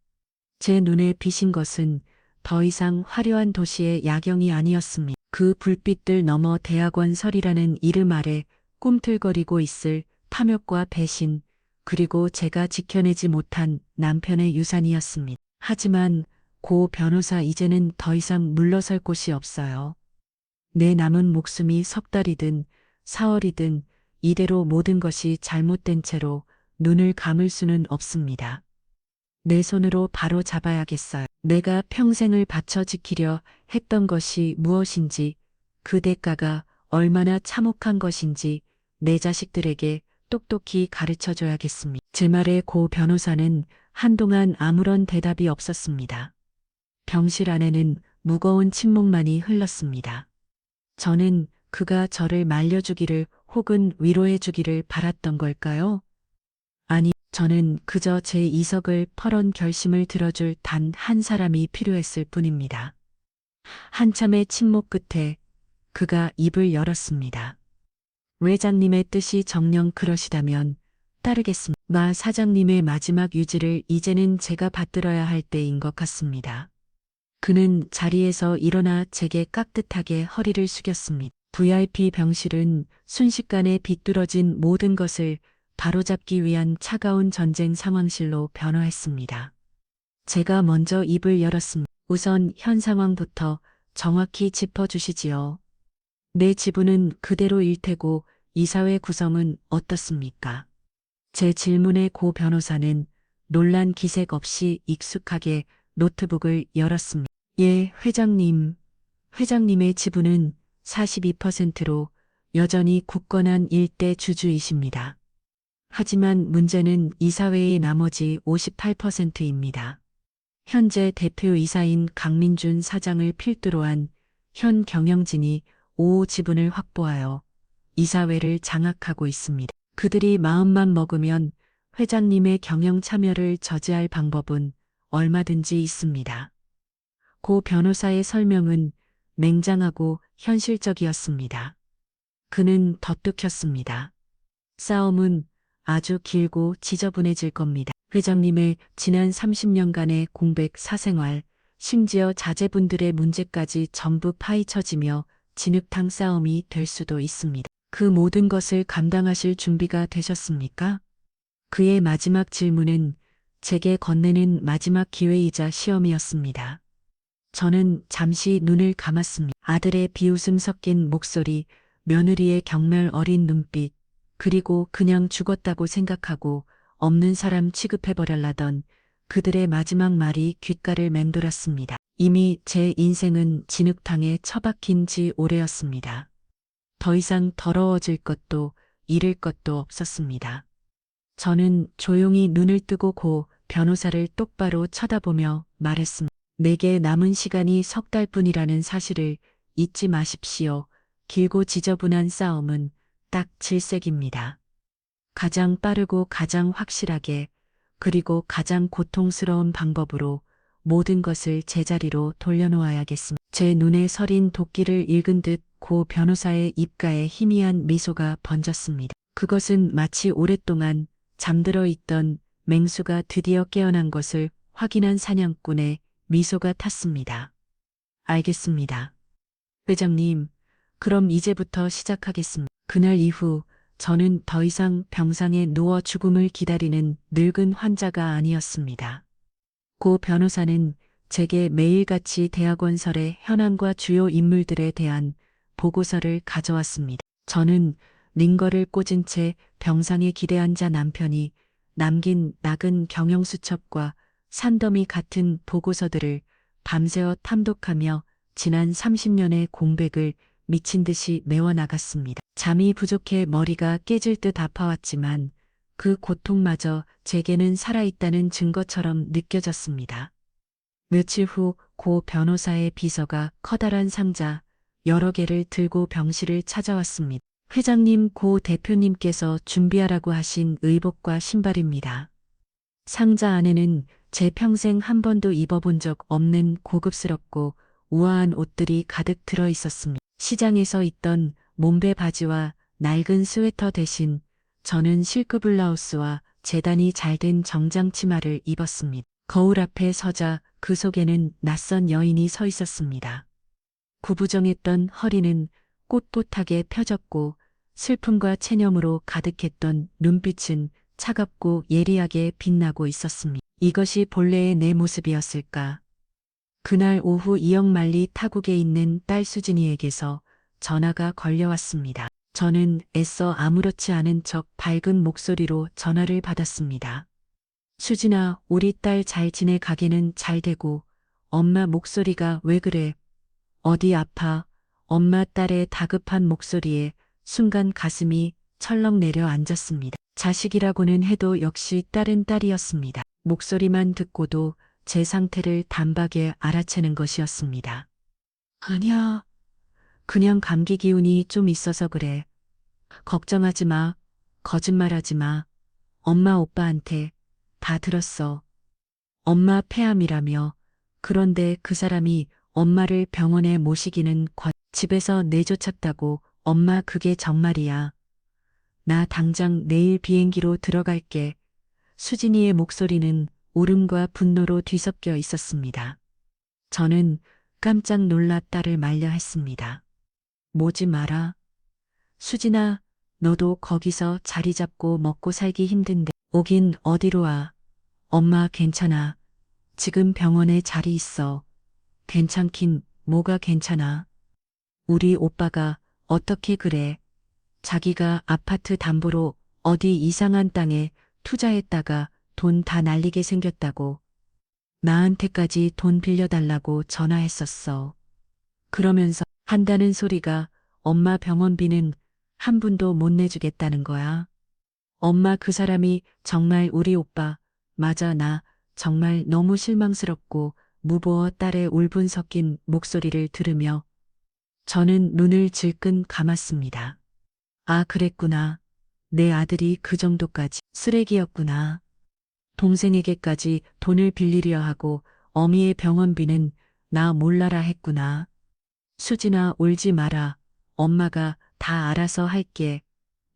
제 눈에 비신 것은 더 이상 화려한 도시의 야경이 아니었습니다. 그 불빛들 너머 대학원설이라는 이름 아래 꿈틀거리고 있을 탐욕과 배신, 그리고 제가 지켜내지 못한 남편의 유산이었습니다. 하지만 고 변호사 이제는 더 이상 물러설 곳이 없어요. 내 남은 목숨이 석 달이든 사월이든 이대로 모든 것이 잘못된 채로 눈을 감을 수는 없습니다. 내 손으로 바로 잡아야겠어요. 내가 평생을 바쳐 지키려 했던 것이 무엇인지, 그 대가가 얼마나 참혹한 것인지 내 자식들에게 똑똑히 가르쳐줘야겠습니다. 제 말에 고 변호사는 한동안 아무런 대답이 없었습니다. 병실 안에는 무거운 침묵만이 흘렀습니다. 저는 그가 저를 말려주기를 혹은 위로해주기를 바랐던 걸까요? 아니, 저는 그저 제 이석을 펄언 결심을 들어줄 단 한 사람이 필요했을 뿐입니다. 한참의 침묵 끝에 그가 입을 열었습니다. 회장님의 뜻이 정녕 그러시다면 따르겠습니다. 마 사장님의 마지막 유지를 이제는 제가 받들어야 할 때인 것 같습니다. 그는 자리에서 일어나 제게 깍듯하게 허리를 숙였습니다. VIP 병실은 순식간에 비뚤어진 모든 것을 바로잡기 위한 차가운 전쟁 상황실로 변화했습니다. 제가 먼저 입을 열었습니다. 우선 현 상황부터 정확히 짚어주시지요. 내 지분은 그대로일 테고 이사회 구성은 어떻습니까? 제 질문에 고 변호사는 놀란 기색 없이 익숙하게 노트북을 열었습니다. 예, 회장님. 회장님의 지분은 42%로 여전히 굳건한 일대 주주이십니다. 하지만 문제는 이사회의 나머지 58%입니다. 현재 대표이사인 강민준 사장을 필두로 한 현 경영진이 5호 지분을 확보하여 이사회를 장악하고 있습니다. 그들이 마음만 먹으면 회장님의 경영 참여를 저지할 방법은 얼마든지 있습니다. 고 변호사의 설명은 맹장하고 현실적이었습니다. 그는 덧득혔습니다. 싸움은 아주 길고 지저분해질 겁니다. 회장님의 지난 30년간의 공백 사생활, 심지어 자제분들의 문제까지 전부 파헤쳐지며 진흙탕 싸움이 될 수도 있습니다. 그 모든 것을 감당하실 준비가 되셨습니까? 그의 마지막 질문은 제게 건네는 마지막 기회이자 시험이었습니다. 저는 잠시 눈을 감았습니다. 아들의 비웃음 섞인 목소리, 며느리의 경멸 어린 눈빛, 그리고 그냥 죽었다고 생각하고 없는 사람 취급해버렸라던 그들의 마지막 말이 귓가를 맴돌았습니다. 이미 제 인생은 진흙탕에 처박힌 지 오래였습니다. 더 이상 더러워질 것도 잃을 것도 없었습니다. 저는 조용히 눈을 뜨고 고 변호사를 똑바로 쳐다보며 말했습니다. 내게 남은 시간이 석 달뿐이라는 사실을 잊지 마십시오. 길고 지저분한 싸움은 딱 질색입니다. 가장 빠르고 가장 확실하게 그리고 가장 고통스러운 방법으로 모든 것을 제자리로 돌려놓아야겠습니다. 제 눈에 서린 도끼를 읽은 듯 고 변호사의 입가에 희미한 미소가 번졌습니다. 그것은 마치 오랫동안 잠들어 있던 맹수가 드디어 깨어난 것을 확인한 사냥꾼의 미소가 탔습니다. 알겠습니다. 회장님, 그럼 이제부터 시작하겠습니다. 그날 이후 저는 더 이상 병상에 누워 죽음을 기다리는 늙은 환자가 아니었습니다. 고 변호사는 제게 매일같이 대학원설의 현황과 주요 인물들에 대한 보고서를 가져왔습니다. 저는 링거를 꽂은 채 병상에 기대앉아 남편이 남긴 낙은 경영수첩과 산더미 같은 보고서들을 밤새워 탐독하며 지난 30년의 공백을 미친 듯이 메워나갔습니다. 잠이 부족해 머리가 깨질 듯 아파왔지만 그 고통마저 제게는 살아있다는 증거처럼 느껴졌습니다. 며칠 후 고 변호사의 비서가 커다란 상자 여러 개를 들고 병실을 찾아왔습니다. 회장님, 고 대표님께서 준비하라고 하신 의복과 신발입니다. 상자 안에는 제 평생 한 번도 입어본 적 없는 고급스럽고 우아한 옷들이 가득 들어 있었습니다. 시장에서 있던 몸베 바지와 낡은 스웨터 대신 저는 실크 블라우스와 재단이 잘 된 정장 치마를 입었습니다. 거울 앞에 서자 그 속에는 낯선 여인이 서 있었습니다. 구부정했던 허리는 꼿꼿하게 펴졌고 슬픔과 체념으로 가득했던 눈빛은 차갑고 예리하게 빛나고 있었습니다. 이것이 본래의 내 모습이었을까? 그날 오후 이영만리 타국에 있는 딸 수진이에게서 전화가 걸려왔습니다. 저는 애써 아무렇지 않은 척 밝은 목소리로 전화를 받았습니다. 수진아, 우리 딸 잘 지내? 가게는 잘 되고. 엄마 목소리가 왜 그래? 어디 아파? 엄마. 딸의 다급한 목소리에 순간 가슴이 철렁 내려앉았습니다. 자식이라고는 해도 역시 딸은 딸이었습니다. 목소리만 듣고도 제 상태를 단박에 알아채는 것이었습니다. 아니야. 그냥 감기 기운이 좀 있어서 그래. 걱정하지 마. 거짓말하지 마. 엄마 오빠한테 다 들었어. 엄마 폐암이라며. 그런데 그 사람이 엄마를 병원에 모시기는 집에서 내쫓았다고. 엄마 그게 정말이야. 나 당장 내일 비행기로 들어갈게. 수진이의 목소리는 울음과 분노로 뒤섞여 있었습니다. 저는 깜짝 놀라 딸을 말려 했습니다. 모지 마라. 수진아, 너도 거기서 자리 잡고 먹고 살기 힘든데 오긴 어디로 와. 엄마 괜찮아. 지금 병원에 자리 있어. 괜찮긴 뭐가 괜찮아. 우리 오빠가 어떻게 그래. 자기가 아파트 담보로 어디 이상한 땅에 투자했다가 돈 다 날리게 생겼다고. 나한테까지 돈 빌려달라고 전화했었어. 그러면서 한다는 소리가 엄마 병원비는 한 푼도 못 내주겠다는 거야. 엄마 그 사람이 정말 우리 오빠. 맞아 나 정말 너무 실망스럽고 무보어 딸의 울분 섞인 목소리를 들으며 저는 눈을 질끈 감았습니다. 아 그랬구나. 내 아들이 그 정도까지 쓰레기였구나. 동생에게까지 돈을 빌리려 하고 어미의 병원비는 나 몰라라 했구나. 수진아 울지 마라. 엄마가 다 알아서 할게.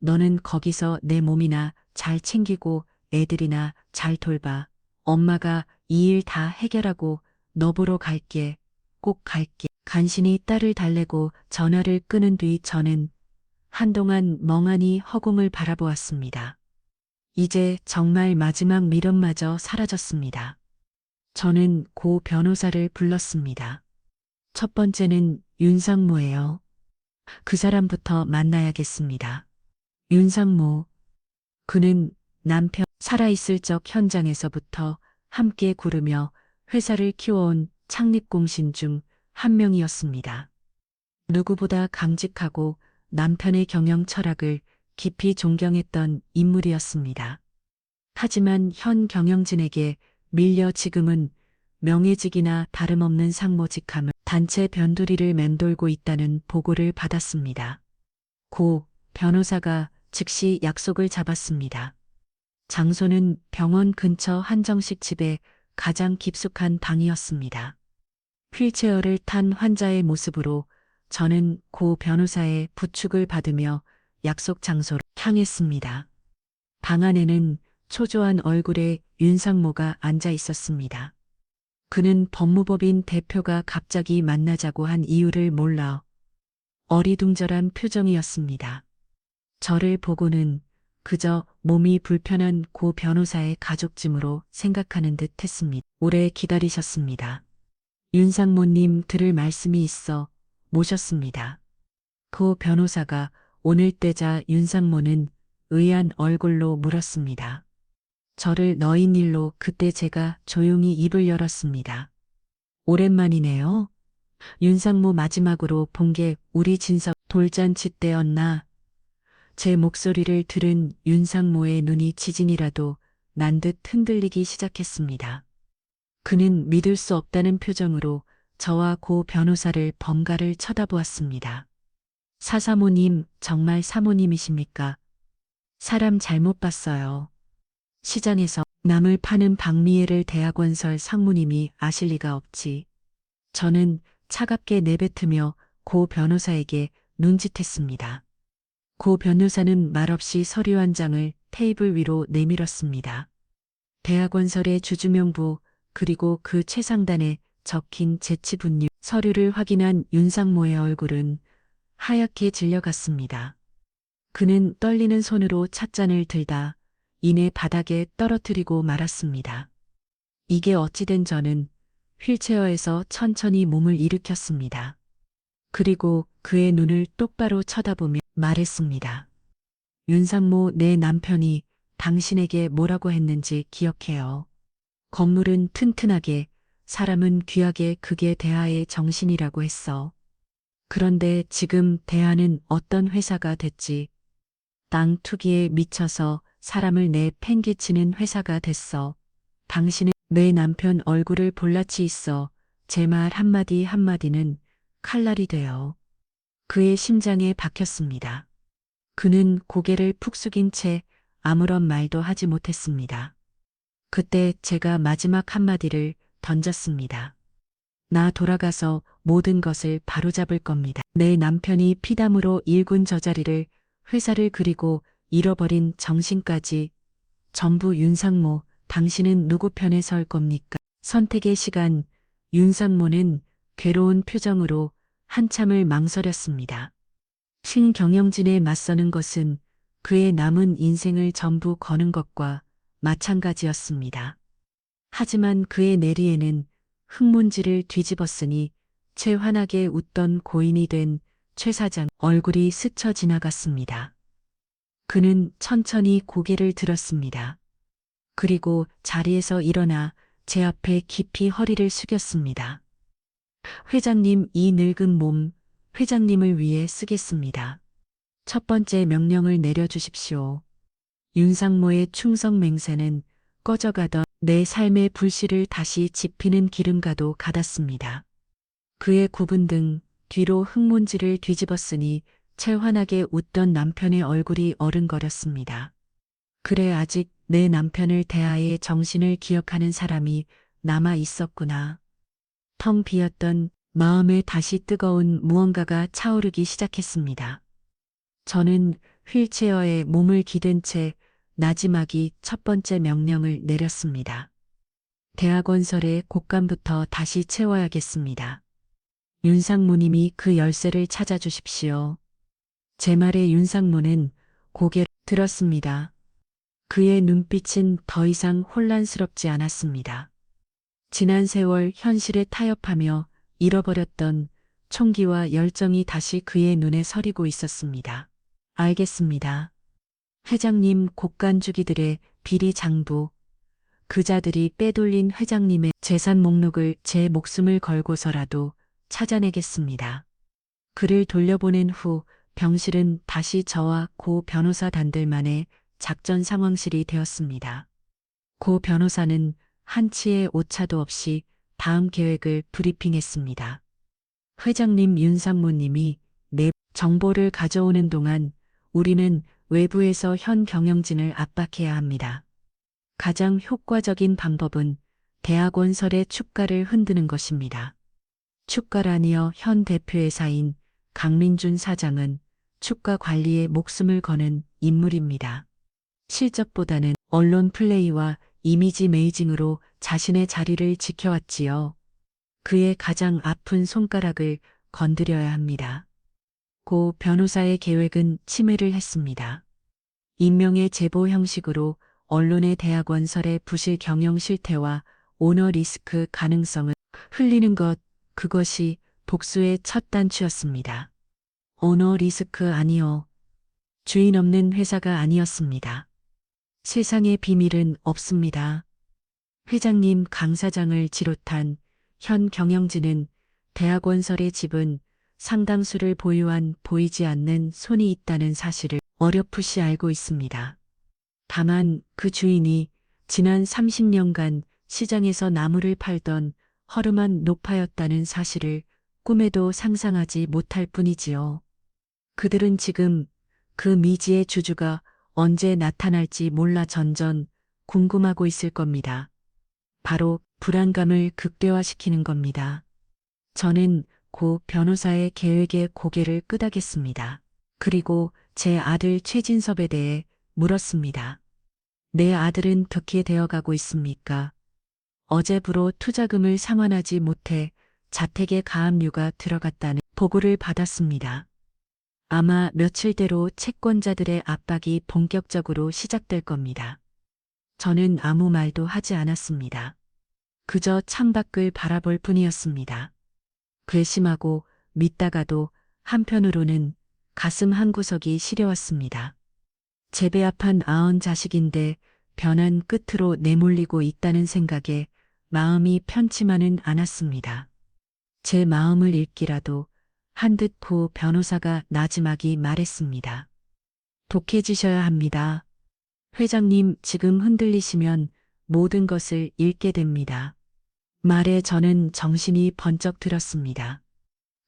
너는 거기서 내 몸이나 잘 챙기고 애들이나 잘 돌봐. 엄마가 이 일 다 해결하고 너 보러 갈게. 꼭 갈게. 간신히 딸을 달래고 전화를 끊은 뒤 저는 한동안 멍하니 허공을 바라보았습니다. 이제 정말 마지막 미련마저 사라졌습니다. 저는 고 변호사를 불렀습니다. 첫 번째는 윤상모예요. 그 사람부터 만나야겠습니다. 윤상모. 그는 남편 살아있을 적 현장에서부터 함께 구르며 회사를 키워온 창립공신 중 한 명이었습니다. 누구보다 강직하고 남편의 경영 철학을 깊이 존경했던 인물이었습니다. 하지만 현 경영진에게 밀려 지금은 명예직이나 다름없는 상모직함을 단체 변두리를 맴돌고 있다는 보고를 받았습니다. 고 변호사가 즉시 약속을 잡았습니다. 장소는 병원 근처 한정식 집의 가장 깊숙한 방이었습니다. 휠체어를 탄 환자의 모습으로 저는 고 변호사의 부축을 받으며 약속 장소로 향했습니다. 방 안에는 초조한 얼굴의 윤상모가 앉아 있었습니다. 그는 법무법인 대표가 갑자기 만나자고 한 이유를 몰라 어리둥절한 표정이었습니다. 저를 보고는 그저 몸이 불편한 고 변호사의 가족짐으로 생각하는 듯 했습니다. 오래 기다리셨습니다. 윤상모님 들을 말씀이 있어 모셨습니다. 고 변호사가 오늘 때자 윤상모는 의아한 얼굴로 물었습니다. 저를 너인 일로 그때 제가 조용히 입을 열었습니다. 오랜만이네요. 윤상모 마지막으로 본 게 우리 진석 돌잔치 때였나. 제 목소리를 들은 윤상모의 눈이 지진이라도 난 듯 흔들리기 시작했습니다. 그는 믿을 수 없다는 표정으로 저와 고 변호사를 번갈을 쳐다보았습니다. 사사모님, 정말 사모님이십니까? 사람 잘못 봤어요. 시장에서 남을 파는 박미애를 대학원설 상무님이 아실 리가 없지. 저는 차갑게 내뱉으며 고 변호사에게 눈짓했습니다. 고 변호사는 말없이 서류 한 장을 테이블 위로 내밀었습니다. 대학원설의 주주명부 그리고 그 최상단에 적힌 재치분류 서류를 확인한 윤상모의 얼굴은 하얗게 질려갔습니다. 그는 떨리는 손으로 찻잔을 들다 이내 바닥에 떨어뜨리고 말았습니다. 이게 어찌된 저는 휠체어에서 천천히 몸을 일으켰습니다. 그리고 그의 눈을 똑바로 쳐다보며 말했습니다. 윤상모 내 남편이 당신에게 뭐라고 했는지 기억해요. 건물은 튼튼하게, 사람은 귀하게 그게 대하의 정신이라고 했어. 그런데 지금 대하는 어떤 회사가 됐지. 땅 투기에 미쳐서 사람을 내팽개치는 회사가 됐어. 당신은 내 남편 얼굴을 볼라치 있어 제 말 한마디 한마디는 칼날이 되어 그의 심장에 박혔습니다. 그는 고개를 푹 숙인 채 아무런 말도 하지 못했습니다. 그때 제가 마지막 한마디를 던졌습니다. 나 돌아가서 모든 것을 바로잡을 겁니다. 내 남편이 피담으로 일군 저 자리를, 회사를 그리고 잃어버린 정신까지 전부 윤상모, 당신은 누구 편에 설 겁니까? 선택의 시간, 윤상모는 괴로운 표정으로 한참을 망설였습니다. 신경영진에 맞서는 것은 그의 남은 인생을 전부 거는 것과 마찬가지였습니다. 하지만 그의 내리에는 흙먼지를 뒤집었으니 채 환하게 웃던 고인이 된 최 사장 얼굴이 스쳐 지나갔습니다. 그는 천천히 고개를 들었습니다. 그리고 자리에서 일어나 제 앞에 깊이 허리를 숙였습니다. 회장님, 이 늙은 몸, 회장님을 위해 쓰겠습니다. 첫 번째 명령을 내려주십시오. 윤상모의 충성 맹세는 꺼져가던 내 삶의 불씨를 다시 지피는 기름과도 같았습니다. 그의 굽은 등 뒤로 흙먼지를 뒤집었으니 채 환하게 웃던 남편의 얼굴이 어른거렸습니다. 그래, 아직 내 남편을 대하여 정신을 기억하는 사람이 남아 있었구나. 텅 비었던 마음에 다시 뜨거운 무언가가 차오르기 시작했습니다. 저는 휠체어에 몸을 기댄 채 나지막이 첫 번째 명령을 내렸습니다. 대학원설의 곳간부터 다시 채워야겠습니다. 윤상무님이 그 열쇠를 찾아주십시오. 제 말에 윤상무는 고개를 들었습니다. 그의 눈빛은 더 이상 혼란스럽지 않았습니다. 지난 세월 현실에 타협하며 잃어버렸던 총기와 열정이 다시 그의 눈에 서리고 있었습니다. 알겠습니다. 회장님, 곡간주기들의 비리 장부, 그자들이 빼돌린 회장님의 재산 목록을 제 목숨을 걸고서라도 찾아내겠습니다. 그를 돌려보낸 후 병실은 다시 저와 고 변호사 단들만의 작전 상황실이 되었습니다. 고 변호사는 한치의 오차도 없이 다음 계획을 브리핑했습니다. 회장님, 윤상무님이 내 정보를 가져오는 동안 우리는 외부에서 현 경영진을 압박해야 합니다. 가장 효과적인 방법은 대학원설의 축가를 흔드는 것입니다. 축가라니여 현 대표회사인 강민준 사장은 축가 관리에 목숨을 거는 인물입니다. 실적보다는 언론 플레이와 이미지 메이징으로 자신의 자리를 지켜왔지요. 그의 가장 아픈 손가락을 건드려야 합니다. 고 변호사의 계획은 침해를 했습니다. 익명의 제보 형식으로 언론의 대학원설의 부실 경영 실태와 오너 리스크 가능성을 흘리는 것, 그것이 복수의 첫 단추였습니다. 오너 리스크 아니요. 주인 없는 회사가 아니었습니다. 세상에 비밀은 없습니다. 회장님, 강 사장을 비롯한 현 경영진은 대학원설의 집은 상당수를 보유한 보이지 않는 손이 있다는 사실을 어렴풋이 알고 있습니다. 다만 그 주인이 지난 30년간 시장에서 나무를 팔던 허름한 노파였다는 사실을 꿈에도 상상하지 못할 뿐이지요. 그들은 지금 그 미지의 주주가 언제 나타날지 몰라 전전 궁금하고 있을 겁니다. 바로 불안감을 극대화시키는 겁니다. 저는 고 변호사의 계획에 고개를 끄덕였습니다. 그리고 제 아들 최진섭에 대해 물었습니다. 내 아들은 어떻게 되어가고 있습니까? 어제부로 투자금을 상환하지 못해 자택에 가압류가 들어갔다는 보고를 받았습니다. 아마 며칠대로 채권자들의 압박이 본격적으로 시작될 겁니다. 저는 아무 말도 하지 않았습니다. 그저 창밖을 바라볼 뿐이었습니다. 괘씸하고 믿다가도 한편으로는 가슴 한구석이 시려왔습니다. 제 배 앞한 아흔 자식인데 변한 끝으로 내몰리고 있다는 생각에 마음이 편치만은 않았습니다. 제 마음을 읽기라도 한 듯 고 변호사가 나지막이 말했습니다. 독해지셔야 합니다. 회장님, 지금 흔들리시면 모든 것을 잃게 됩니다. 말에 저는 정신이 번쩍 들었습니다.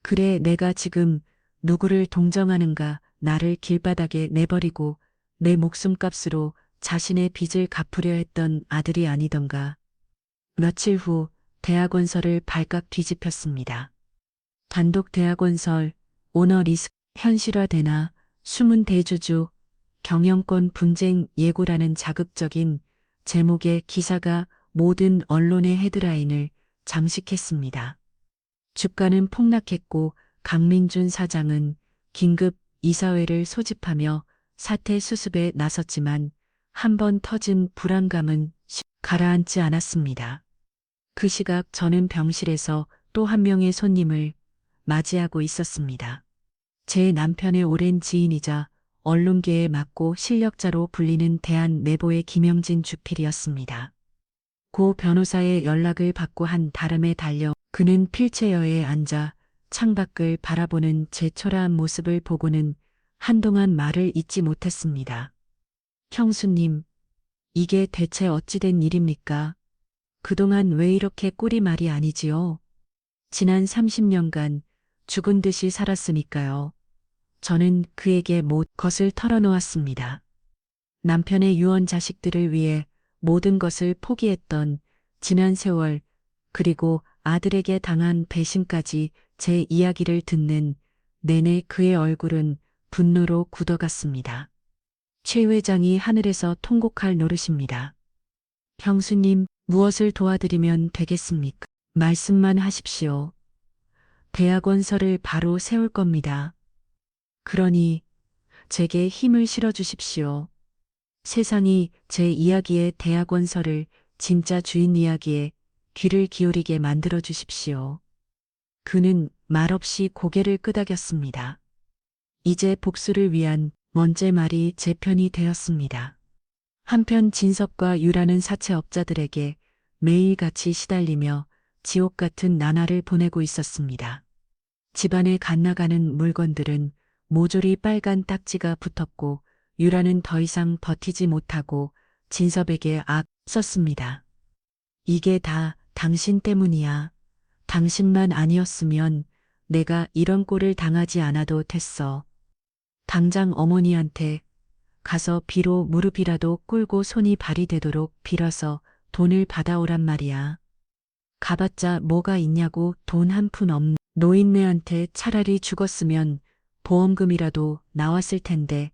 그래, 내가 지금 누구를 동정하는가, 나를 길바닥에 내버리고 내 목숨값으로 자신의 빚을 갚으려 했던 아들이 아니던가. 며칠 후 대학원서를 발칵 뒤집혔습니다. 단독 대학원설, 오너 리스크, 현실화되나, 숨은 대주주, 경영권 분쟁 예고라는 자극적인 제목의 기사가 모든 언론의 헤드라인을 장식했습니다. 주가는 폭락했고 강민준 사장은 긴급 이사회를 소집하며 사태 수습에 나섰지만 한 번 터진 불안감은 가라앉지 않았습니다. 그 시각 저는 병실에서 또 한 명의 손님을 맞이하고 있었습니다. 제 남편의 오랜 지인이자 언론계에 맞고 실력자로 불리는 대한매보의 김영진 주필이었습니다. 고 변호사의 연락을 받고 한 다름에 달려 그는 필체여에 앉아 창밖을 바라보는 제 초라한 모습을 보고는 한동안 말을 잇지 못했습니다. 형수님, 이게 대체 어찌된 일입니까? 그동안 왜 이렇게 꼴이 말이 아니지요? 지난 30년간 죽은 듯이 살았으니까요. 저는 그에게 모든 것을 털어놓았습니다. 남편의 유언 자식들을 위해 모든 것을 포기했던 지난 세월, 그리고 아들에게 당한 배신까지 제 이야기를 듣는 내내 그의 얼굴은 분노로 굳어갔습니다. 최 회장이 하늘에서 통곡할 노릇입니다. 형수님, 무엇을 도와드리면 되겠습니까? 말씀만 하십시오. 대학원서를 바로 세울 겁니다. 그러니 제게 힘을 실어주십시오. 세상이 제 이야기의 대학원서를 진짜 주인 이야기에 귀를 기울이게 만들어 주십시오. 그는 말없이 고개를 끄덕였습니다. 이제 복수를 위한 먼저 말이 제 편이 되었습니다. 한편 진섭과 유라는 사채업자들에게 매일같이 시달리며 지옥 같은 나날을 보내고 있었습니다. 집안에 갓나가는 물건들은 모조리 빨간 딱지가 붙었고 유라는 더 이상 버티지 못하고 진섭에게 썼습니다. 이게 다 당신 때문이야. 당신만 아니었으면 내가 이런 꼴을 당하지 않아도 됐어. 당장 어머니한테 가서 비로 무릎이라도 꿇고 손이 발이 되도록 빌어서 돈을 받아오란 말이야. 가봤자 뭐가 있냐고 돈 한 푼 없는 노인네한테 차라리 죽었으면 보험금이라도 나왔을 텐데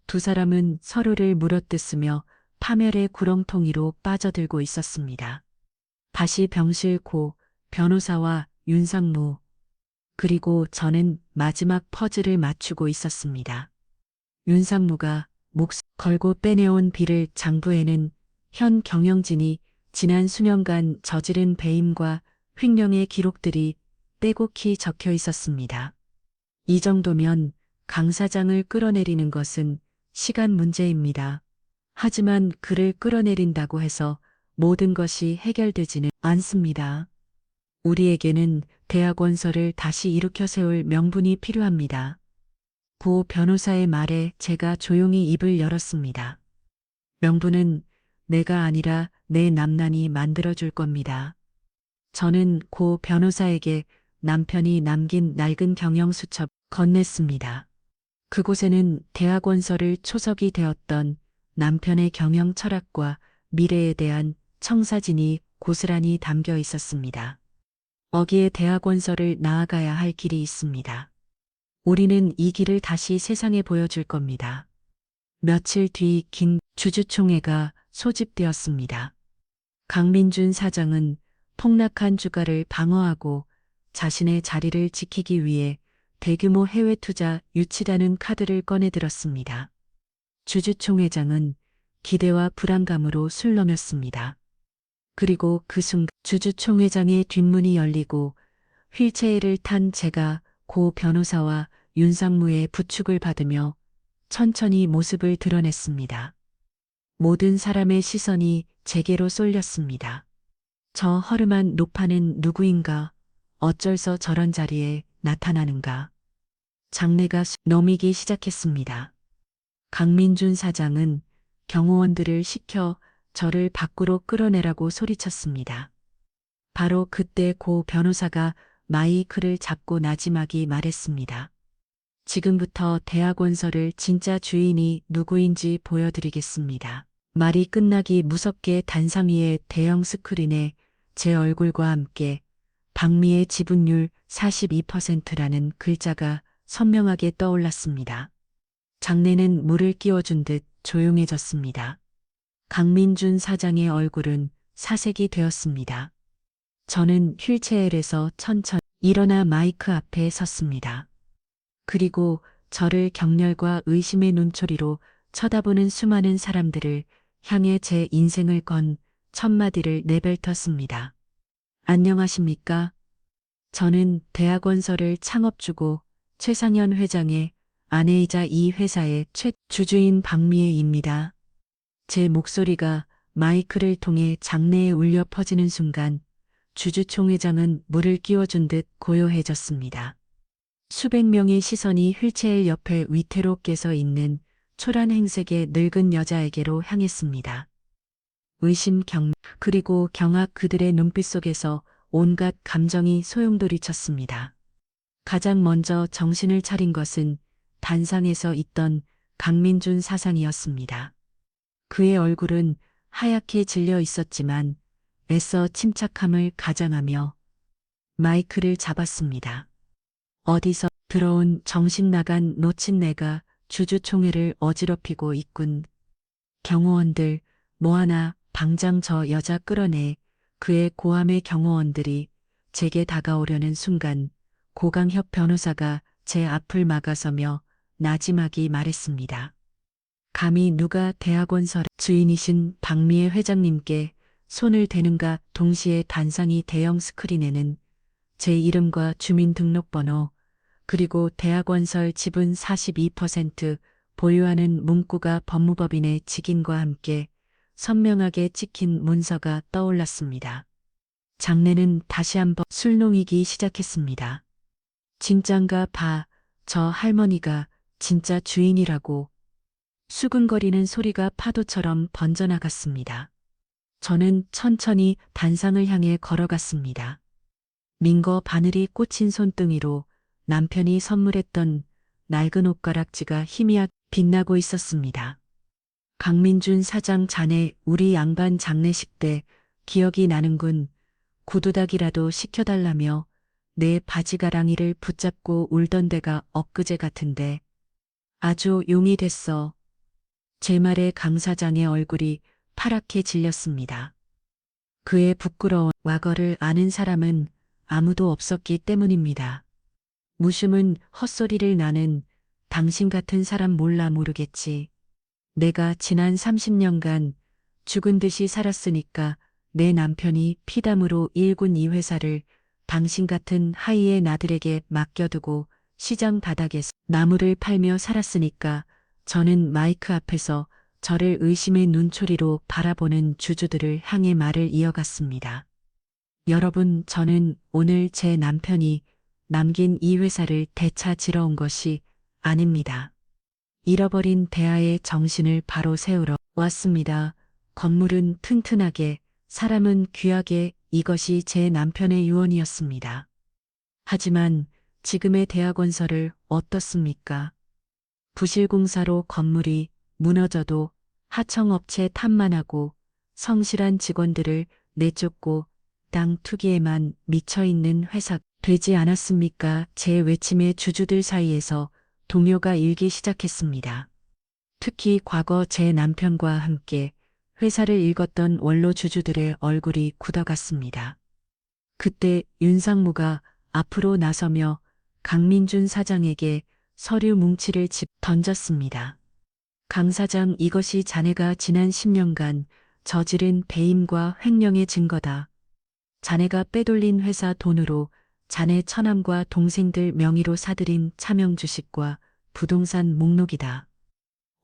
두 사람은 서로를 물어뜯으며 파멸의 구렁텅이로 빠져들고 있었습니다. 다시 병실 고 변호사와 윤상무 그리고 저는 마지막 퍼즐을 맞추고 있었습니다. 윤상무가 목숨 걸고 빼내온 비를 장부에는 현 경영진이 지난 수년간 저지른 배임과 횡령의 기록들이 빼곡히 적혀 있었습니다. 이 정도면 강 사장을 끌어내리는 것은 시간 문제입니다. 하지만 그를 끌어내린다고 해서 모든 것이 해결되지는 않습니다. 우리에게는 대학원서를 다시 일으켜 세울 명분이 필요합니다. 고 변호사의 말에 제가 조용히 입을 열었습니다. 명분은 내가 아니라 내 남난이 만들어줄 겁니다. 저는 고 변호사에게 남편이 남긴 낡은 경영수첩 건넸습니다. 그곳에는 대학원서를 초석이 되었던 남편의 경영 철학과 미래에 대한 청사진이 고스란히 담겨 있었습니다. 거기에 대학원서를 나아가야 할 길이 있습니다. 우리는 이 길을 다시 세상에 보여줄 겁니다. 며칠 뒤 긴 주주총회가 소집되었습니다. 강민준 사장은 폭락한 주가를 방어하고 자신의 자리를 지키기 위해 대규모 해외 투자 유치라는 카드를 꺼내들었습니다. 주주총회장은 기대와 불안감으로 술렁였습니다. 그리고 그 순간 주주총회장의 뒷문이 열리고 휠체어를 탄 제가 고 변호사와 윤상무의 부축을 받으며 천천히 모습을 드러냈습니다. 모든 사람의 시선이 제게로 쏠렸습니다. 저 허름한 노파는 누구인가? 어쩔서 저런 자리에 나타나는가? 장내가 넘이기 시작했습니다. 강민준 사장은 경호원들을 시켜 저를 밖으로 끌어내라고 소리쳤습니다. 바로 그때 고 변호사가 마이크를 잡고 나지막이 말했습니다. 지금부터 대학원서를 진짜 주인이 누구인지 보여드리겠습니다. 말이 끝나기 무섭게 단상 위의 대형 스크린에 제 얼굴과 함께 박미의 지분율 42%라는 글자가 선명하게 떠올랐습니다. 장내는 물을 끼워준 듯 조용해졌습니다. 강민준 사장의 얼굴은 사색이 되었습니다. 저는 휠체어에서 천천히 일어나 마이크 앞에 섰습니다. 그리고 저를 경멸과 의심의 눈초리로 쳐다보는 수많은 사람들을 향해 제 인생을 건 첫마디를 내뱉었습니다. 안녕하십니까? 저는 대학원서를 창업주고 최상현 회장의 아내이자 이 회사의 주주인 박미애입니다. 제 목소리가 마이크를 통해 장내에 울려 퍼지는 순간 주주총회장은 물을 끼워준 듯 고요해졌습니다. 수백 명의 시선이 휠체어 옆에 위태롭게 서 있는 초란 행색의 늙은 여자에게로 향했습니다. 의심, 그리고 경악, 그들의 눈빛 속에서 온갖 감정이 소용돌이쳤습니다. 가장 먼저 정신을 차린 것은 단상에서 있던 강민준 사장이었습니다. 그의 얼굴은 하얗게 질려 있었지만 애써 침착함을 가장하며 마이크를 잡았습니다. 어디서 들어온 정신 나간 노친네가 주주총회를 어지럽히고 있군. 경호원들 뭐하나 당장 저 여자 끌어내. 그의 고함의 경호원들이 제게 다가오려는 순간 고강혁 변호사가 제 앞을 막아서며 나지막이 말했습니다. 감히 누가 대학원서 주인이신 박미애 회장님께 손을 대는가. 동시에 단상이 대형 스크린에는 제 이름과 주민등록번호 그리고 대학원설 지분 42% 보유하는 문구가 법무법인의 직인과 함께 선명하게 찍힌 문서가 떠올랐습니다. 장내는 다시 한번 술농이기 시작했습니다. 진짠가 봐. 저 할머니가 진짜 주인이라고. 수근거리는 소리가 파도처럼 번져나갔습니다. 저는 천천히 단상을 향해 걸어갔습니다. 민거 바늘이 꽂힌 손등이로 남편이 선물했던 낡은 옷가락지가 희미하게 빛나고 있었습니다. 강민준 사장 자네 우리 양반 장례식 때 기억이 나는군. 구두닦이라도 시켜달라며 내 바지가랑이를 붙잡고 울던 데가 엊그제 같은데 아주 용이 됐어. 제 말에 강 사장의 얼굴이 파랗게 질렸습니다. 그의 부끄러운 과거를 아는 사람은 아무도 없었기 때문입니다. 무심은 헛소리를 나는 당신 같은 사람 몰라 모르겠지. 내가 지난 30년간 죽은 듯이 살았으니까 내 남편이 피담으로 일군 이 회사를 당신 같은 하이의 나들에게 맡겨두고 시장 바닥에서 나무를 팔며 살았으니까 저는 마이크 앞에서 저를 의심의 눈초리로 바라보는 주주들을 향해 말을 이어갔습니다. 여러분, 저는 오늘 제 남편이 남긴 이 회사를 되찾으러 온 것이 아닙니다. 잃어버린 대하의 정신을 바로 세우러 왔습니다. 건물은 튼튼하게, 사람은 귀하게 이것이 제 남편의 유언이었습니다. 하지만 지금의 대학원서를 어떻습니까? 부실공사로 건물이 무너져도 하청업체 탓만하고 성실한 직원들을 내쫓고 땅 투기에만 미쳐있는 회사 되지 않았습니까? 제 외침에 주주들 사이에서 동요가 일기 시작했습니다. 특히 과거 제 남편과 함께 회사를 읽었던 원로 주주들의 얼굴이 굳어갔습니다. 그때 윤상무가 앞으로 나서며 강민준 사장에게 서류 뭉치를 던졌습니다. 강 사장, 이것이 자네가 지난 10년간 저지른 배임과 횡령의 증거다. 자네가 빼돌린 회사 돈으로 자네 처남과 동생들 명의로 사들인 차명 주식과 부동산 목록이다.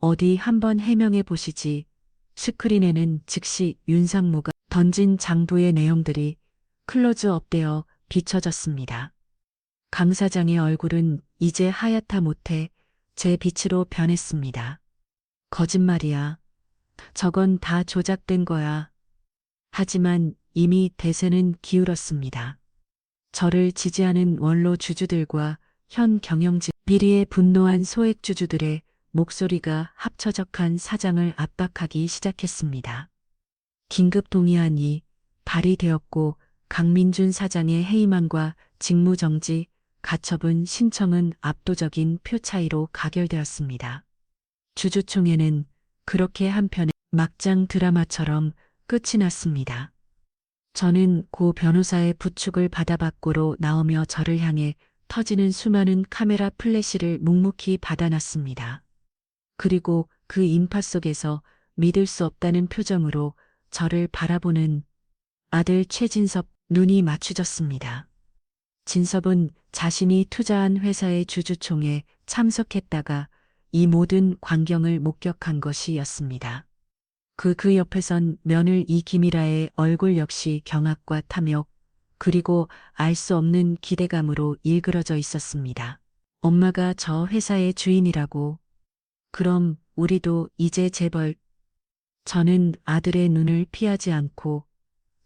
어디 한번 해명해 보시지. 스크린에는 즉시 윤상무가 던진 장부의 내용들이 클로즈업되어 비춰졌습니다. 강 사장의 얼굴은 이제 하얗다 못해 제 빛으로 변했습니다. 거짓말이야. 저건 다 조작된 거야. 하지만 이미 대세는 기울었습니다. 저를 지지하는 원로 주주들과 현 경영진 비리에 분노한 소액 주주들의 목소리가 합처적한 사장을 압박하기 시작했습니다. 긴급 동의안이 발의되었고 강민준 사장의 해임안과 직무정지, 가처분 신청은 압도적인 표 차이로 가결되었습니다. 주주총회는 그렇게 한편의 막장 드라마처럼 끝이 났습니다. 저는 고 변호사의 부축을 받아 밖으로 나오며 저를 향해 터지는 수많은 카메라 플래시를 묵묵히 받아놨습니다. 그리고 그 인파 속에서 믿을 수 없다는 표정으로 저를 바라보는 아들 최진섭 눈이 맞추졌습니다. 진섭은 자신이 투자한 회사의 주주총회에 참석했다가 이 모든 광경을 목격한 것이었습니다. 그 옆에선 며느리 김이라의 얼굴 역시 경악과 탐욕, 그리고 알 수 없는 기대감으로 일그러져 있었습니다. 엄마가 저 회사의 주인이라고. 그럼 우리도 이제 재벌. 저는 아들의 눈을 피하지 않고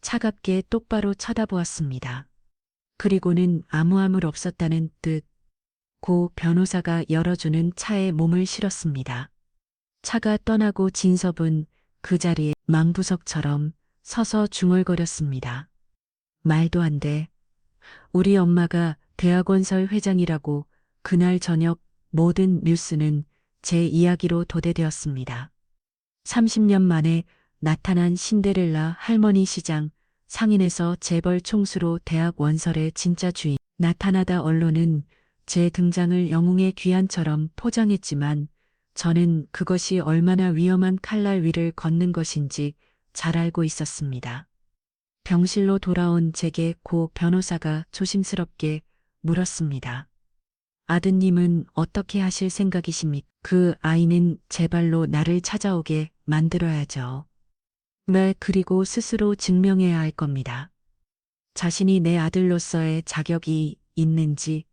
차갑게 똑바로 쳐다보았습니다. 그리고는 아무 없었다는 듯 고 변호사가 열어주는 차에 몸을 실었습니다. 차가 떠나고 진섭은 그 자리에 망부석처럼 서서 중얼거렸습니다. 말도 안 돼. 우리 엄마가 대학원설 회장이라고. 그날 저녁 모든 뉴스는 제 이야기로 도대되었습니다. 30년 만에 나타난 신데렐라 할머니 시장, 상인에서 재벌 총수로 대학 원설의 진짜 주인. 나타나다 언론은 제 등장을 영웅의 귀환처럼 포장했지만 저는 그것이 얼마나 위험한 칼날 위를 걷는 것인지 잘 알고 있었습니다. 병실로 돌아온 제게 고 변호사가 조심스럽게 물었습니다. 아드님은 어떻게 하실 생각이십니까? 그 아이는 제 발로 나를 찾아오게 만들어야죠. 네, 그리고 스스로 증명해야 할 겁니다. 자신이 내 아들로서의 자격이 있는지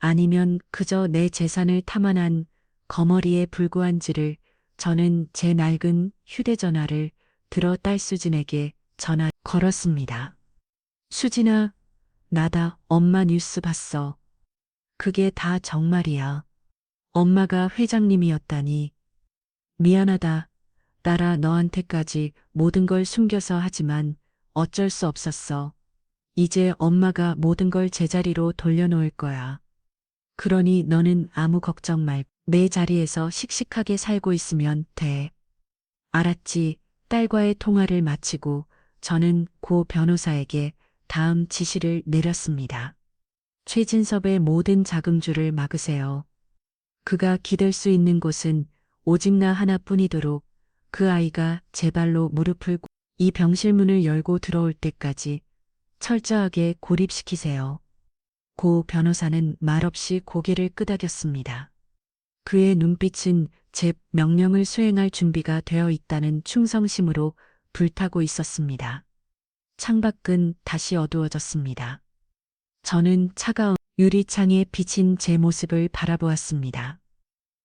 아니면 그저 내 재산을 탐한한 거머리에 불과한지를. 저는 제 낡은 휴대전화를 들어 딸 수진에게 전화 걸었습니다. 수진아, 나다. 엄마 뉴스 봤어. 그게 다 정말이야. 엄마가 회장님이었다니. 미안하다. 딸아, 너한테까지 모든 걸 숨겨서 하지만 어쩔 수 없었어. 이제 엄마가 모든 걸 제자리로 돌려놓을 거야. 그러니 너는 아무 걱정 말고 내 자리에서 씩씩하게 살고 있으면 돼. 알았지? 딸과의 통화를 마치고 저는 고 변호사에게 다음 지시를 내렸습니다. 최진섭의 모든 자금줄을 막으세요. 그가 기댈 수 있는 곳은 오직 나 하나뿐이도록. 그 아이가 제 발로 무릎을 이 병실 문을 열고 들어올 때까지 철저하게 고립시키세요. 고 변호사는 말없이 고개를 끄덕였습니다. 그의 눈빛은 제 명령을 수행할 준비가 되어 있다는 충성심으로 불타고 있었습니다. 창밖은 다시 어두워졌습니다. 저는 차가운 유리창에 비친 제 모습을 바라보았습니다.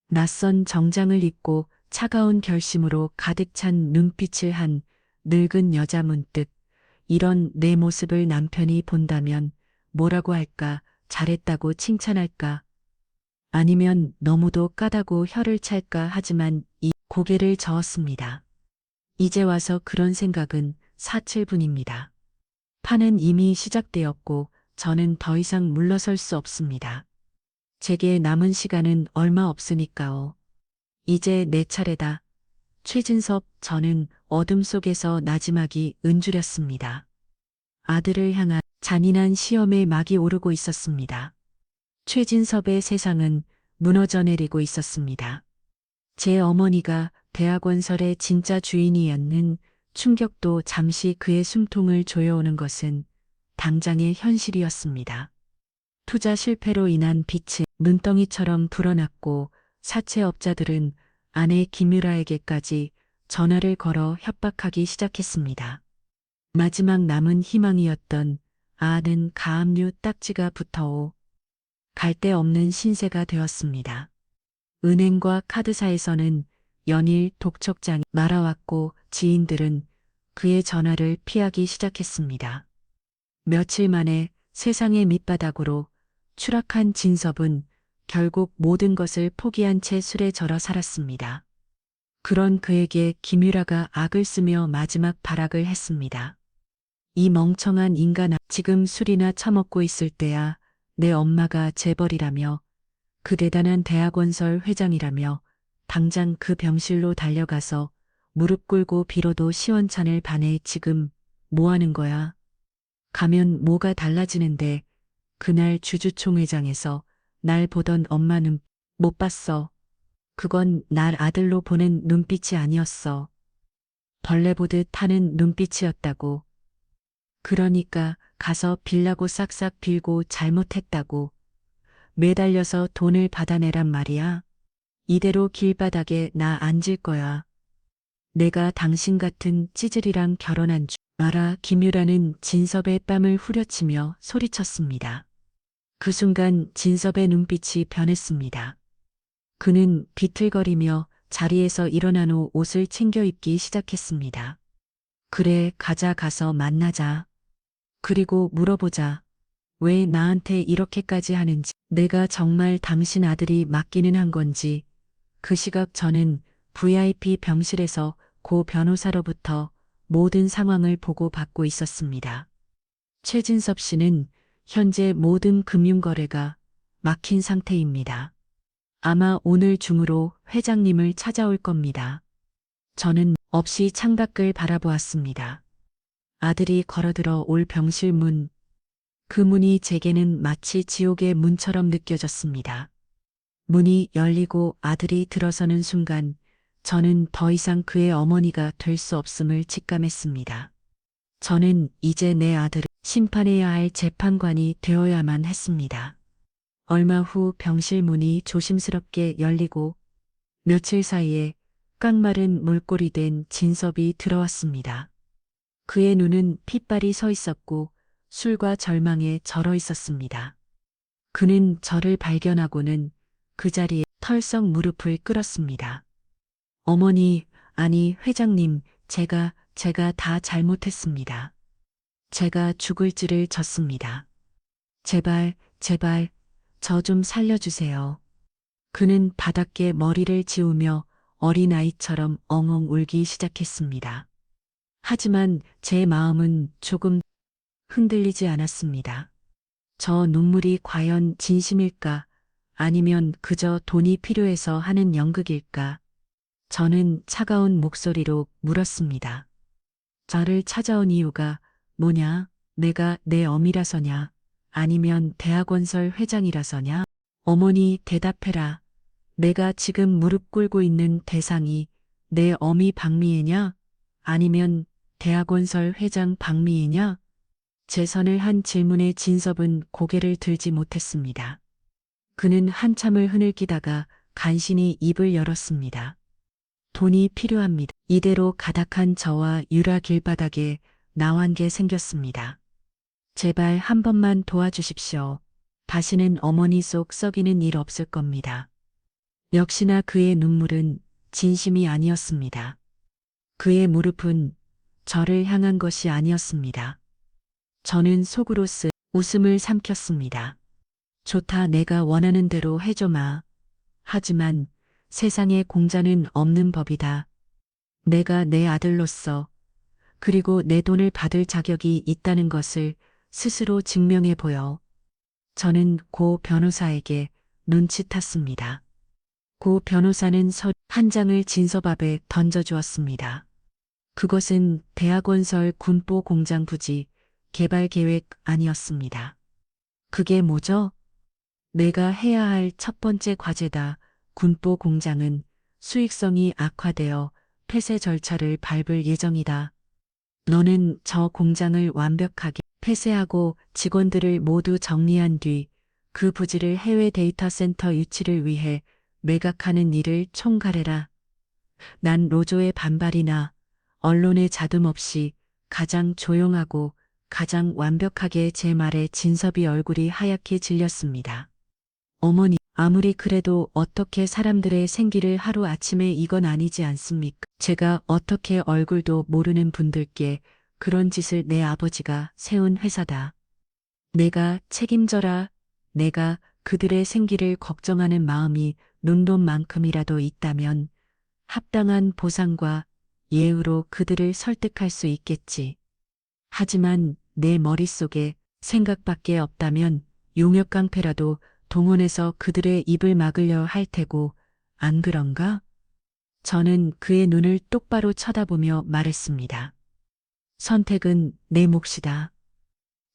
낯선 정장을 입고 차가운 결심으로 가득 찬 눈빛을 한 늙은 여자. 문득 이런 내 모습을 남편이 본다면 뭐라고 할까? 잘했다고 칭찬할까? 아니면 너무도 까다고 혀를 찰까? 하지만 이 고개를 저었습니다. 이제 와서 그런 생각은 사칠분입니다. 판은 이미 시작되었고 저는 더 이상 물러설 수 없습니다. 제게 남은 시간은 얼마 없으니까요. 이제 내 차례다. 최진섭. 저는 어둠 속에서 나지막이 은주렸습니다. 아들을 향한 잔인한 시험의 막이 오르고 있었습니다. 최진섭의 세상은 무너져 내리고 있었습니다. 제 어머니가 대학원설의 진짜 주인이었는 충격도 잠시 그의 숨통을 조여오는 것은 당장의 현실이었습니다. 투자 실패로 인한 빚은 눈덩이처럼 불어났고 사채업자들은 아내 김유라에게까지 전화를 걸어 협박하기 시작했습니다. 마지막 남은 희망이었던 아는 가압류 딱지가 붙어 갈 데 없는 신세가 되었습니다. 은행과 카드사에서는 연일 독촉장이 날아왔고 지인들은 그의 전화를 피하기 시작했습니다. 며칠 만에 세상의 밑바닥으로 추락한 진섭은 결국 모든 것을 포기한 채 술에 절어 살았습니다. 그런 그에게 김유라가 악을 쓰며 마지막 발악을 했습니다. 이 멍청한 인간아, 지금 술이나 처먹고 있을 때야 내 엄마가 재벌이라며 그 대단한 대학원설 회장이라며 당장 그 병실로 달려가서 무릎 꿇고 빌어도 시원찮을 반에 지금 뭐 하는 거야? 가면 뭐가 달라지는데 그날 주주총회장에서 날 보던 엄마는 못 봤어. 그건 날 아들로 보는 눈빛이 아니었어. 벌레 보듯 하는 눈빛이었다고. 그러니까 가서 빌라고 싹싹 빌고 잘못했다고. 매달려서 돈을 받아내란 말이야. 이대로 길바닥에 나 앉을 거야. 내가 당신 같은 찌질이랑 결혼한 줄 알아. 김유라는 진섭의 뺨을 후려치며 소리쳤습니다. 그 순간 진섭의 눈빛이 변했습니다. 그는 비틀거리며 자리에서 일어난 후 옷을 챙겨 입기 시작했습니다. 그래, 가자, 가서 만나자. 그리고 물어보자. 왜 나한테 이렇게까지 하는지, 내가 정말 당신 아들이 맞기는 한 건지. 그 시각 저는 VIP 병실에서 고 변호사로부터 모든 상황을 보고받고 있었습니다. 최진섭 씨는 현재 모든 금융거래가 막힌 상태입니다. 아마 오늘 중으로 회장님을 찾아올 겁니다. 저는 없이 창밖을 바라보았습니다. 아들이 걸어들어 올 병실 문. 그 문이 제게는 마치 지옥의 문처럼 느껴졌습니다. 문이 열리고 아들이 들어서는 순간 저는 더 이상 그의 어머니가 될 수 없음을 직감했습니다. 저는 이제 내 아들을 심판해야 할 재판관이 되어야만 했습니다. 얼마 후 병실 문이 조심스럽게 열리고 며칠 사이에 깡마른 물골이 된 진섭이 들어왔습니다. 그의 눈은 핏발이 서 있었고 술과 절망에 절어 있었습니다. 그는 저를 발견하고는 그 자리에 털썩 무릎을 꿇었습니다. 어머니, 아니 회장님, 제가 다 잘못했습니다. 제가 죽을 길을 졌습니다. 제발, 저 좀 살려주세요. 그는 바닥에 머리를 지우며 어린아이처럼 엉엉 울기 시작했습니다. 하지만 제 마음은 조금 흔들리지 않았습니다. 저 눈물이 과연 진심일까? 아니면 그저 돈이 필요해서 하는 연극일까? 저는 차가운 목소리로 물었습니다. 저를 찾아온 이유가 뭐냐? 내가 내 어미라서냐? 아니면 대학원설 회장이라서냐? 어머니 대답해라. 내가 지금 무릎 꿇고 있는 대상이 내 어미 박미애냐? 아니면 대학원설 회장 박미애냐? 제 선을 한 질문에 진섭은 고개를 들지 못했습니다. 그는 한참을 흐느끼다가 간신히 입을 열었습니다. 돈이 필요합니다. 이대로 가닥한 저와 유라 길바닥에 나환게 생겼습니다. 제발 한 번만 도와주십시오. 다시는 어머니 속 썩이는 일 없을 겁니다. 역시나 그의 눈물은 진심이 아니었습니다. 그의 무릎은 저를 향한 것이 아니었습니다. 저는 속으로 쓴 웃음을 삼켰습니다. 좋다, 내가 원하는 대로 해줘마. 하지만 세상에 공짜는 없는 법이다. 내가 내 아들로서 그리고 내 돈을 받을 자격이 있다는 것을 스스로 증명해 보여. 저는 고 변호사에게 눈치탔습니다. 고 변호사는 서류 한 장을 진섭 앞에 던져주었습니다. 그것은 대학원설 군포 공장 부지 개발 계획 아니었습니다. 그게 뭐죠? 내가 해야 할 첫 번째 과제다. 군포 공장은 수익성이 악화되어 폐쇄 절차를 밟을 예정이다. 너는 저 공장을 완벽하게 폐쇄하고 직원들을 모두 정리한 뒤 그 부지를 해외 데이터 센터 유치를 위해 매각하는 일을 총괄해라. 난 로조의 반발이나 언론의 자둠 없이 가장 조용하고 가장 완벽하게 제 말에 진섭이 얼굴이 하얗게 질렸습니다. 어머니, 아무리 그래도 어떻게 사람들의 생기를 하루아침에 이건 아니지 않습니까? 제가 어떻게 얼굴도 모르는 분들께 그런 짓을 내 아버지가 세운 회사다. 내가 책임져라. 내가 그들의 생기를 걱정하는 마음이 눈돈만큼이라도 있다면 합당한 보상과 예우로 그들을 설득할 수 있겠지. 하지만 내 머릿속에 생각밖에 없다면 용역깡패라도 동원해서 그들의 입을 막으려 할 테고, 안 그런가? 저는 그의 눈을 똑바로 쳐다보며 말했습니다. 선택은 내 몫이다.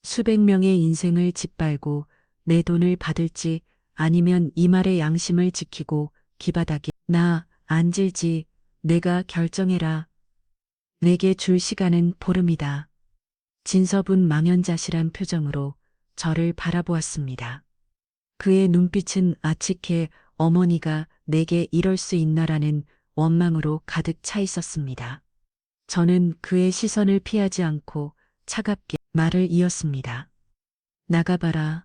수백 명의 인생을 짓밟고 내 돈을 받을지 아니면 이 말의 양심을 지키고 기바닥에 나 앉을지 내가 결정해라. 내게 줄 시간은 보름이다. 진섭은 망연자실한 표정으로 저를 바라보았습니다. 그의 눈빛은 아치케 어머니가 내게 이럴 수 있나라는 원망으로 가득 차 있었습니다. 저는 그의 시선을 피하지 않고 차갑게 말을 이었습니다. 나가봐라.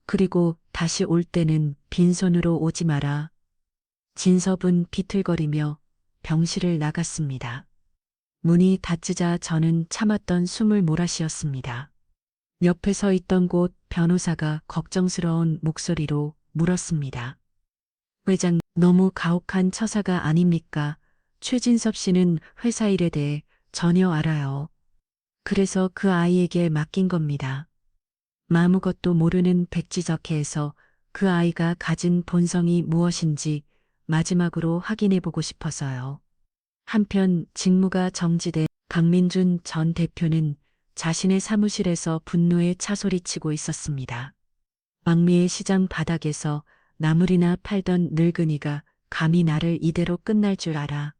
그리고 다시 올 때는 빈손으로 오지 마라. 진섭은 비틀거리며 병실을 나갔습니다. 문이 닫히자 저는 참았던 숨을 몰아쉬었습니다. 옆에 서 있던 곳 변호사가 걱정스러운 목소리로 물었습니다. 회장, 너무 가혹한 처사가 아닙니까? 최진섭 씨는 회사 일에 대해 전혀 알아요. 그래서 그 아이에게 맡긴 겁니다. 아무것도 모르는 백지적해에서 그 아이가 가진 본성이 무엇인지 마지막으로 확인해보고 싶어서요. 한편 직무가 정지된 강민준 전 대표는 자신의 사무실에서 분노에 차소리치고 있었습니다. 왕미의 시장 바닥에서 나물이나 팔던 늙은이가 감히 나를 이대로 끝날 줄 알아.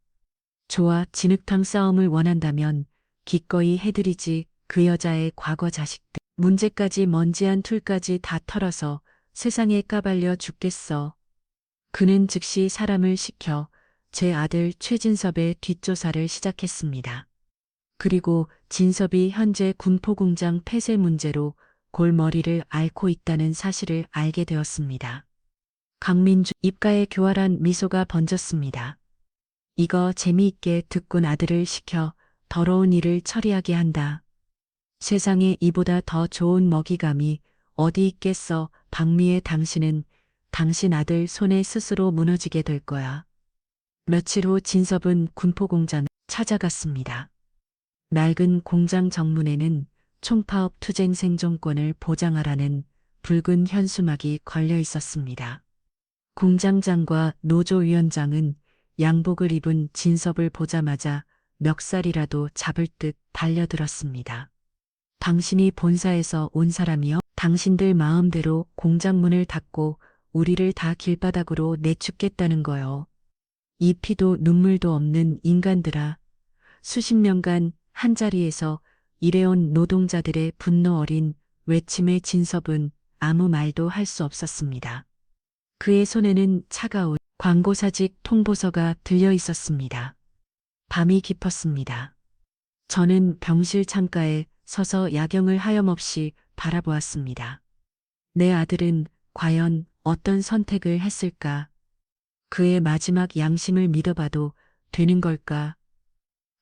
좋아, 진흙탕 싸움을 원한다면 기꺼이 해드리지. 그 여자의 과거 자식들. 문제까지 먼지 한 툴까지 다 털어서 세상에 까발려 죽겠어. 그는 즉시 사람을 시켜 제 아들 최진섭의 뒷조사를 시작했습니다. 그리고 진섭이 현재 군포공장 폐쇄 문제로 골머리를 앓고 있다는 사실을 알게 되었습니다. 강민주 입가에 교활한 미소가 번졌습니다. 이거 재미있게 듣군. 아들을 시켜 더러운 일을 처리하게 한다. 세상에 이보다 더 좋은 먹이감이 어디 있겠어. 박미애, 당신은 당신 아들 손에 스스로 무너지게 될 거야. 며칠 후 진섭은 군포공장을 찾아갔습니다. 낡은 공장 정문에는 총파업 투쟁 생존권을 보장하라는 붉은 현수막이 걸려 있었습니다. 공장장과 노조위원장은 양복을 입은 진섭을 보자마자 멱살이라도 잡을 듯 달려들었습니다. 당신이 본사에서 온 사람이여? 당신들 마음대로 공장문을 닫고 우리를 다 길바닥으로 내쫓겠다는 거요. 이 피도 눈물도 없는 인간들아. 수십 년간 한자리에서 일해온 노동자들의 분노 어린 외침에 진섭은 아무 말도 할 수 없었습니다. 그의 손에는 차가운 광고사직 통보서가 들려 있었습니다. 밤이 깊었습니다. 저는 병실 창가에 서서 야경을 하염없이 바라보았습니다. 내 아들은 과연 어떤 선택을 했을까? 그의 마지막 양심을 믿어봐도 되는 걸까?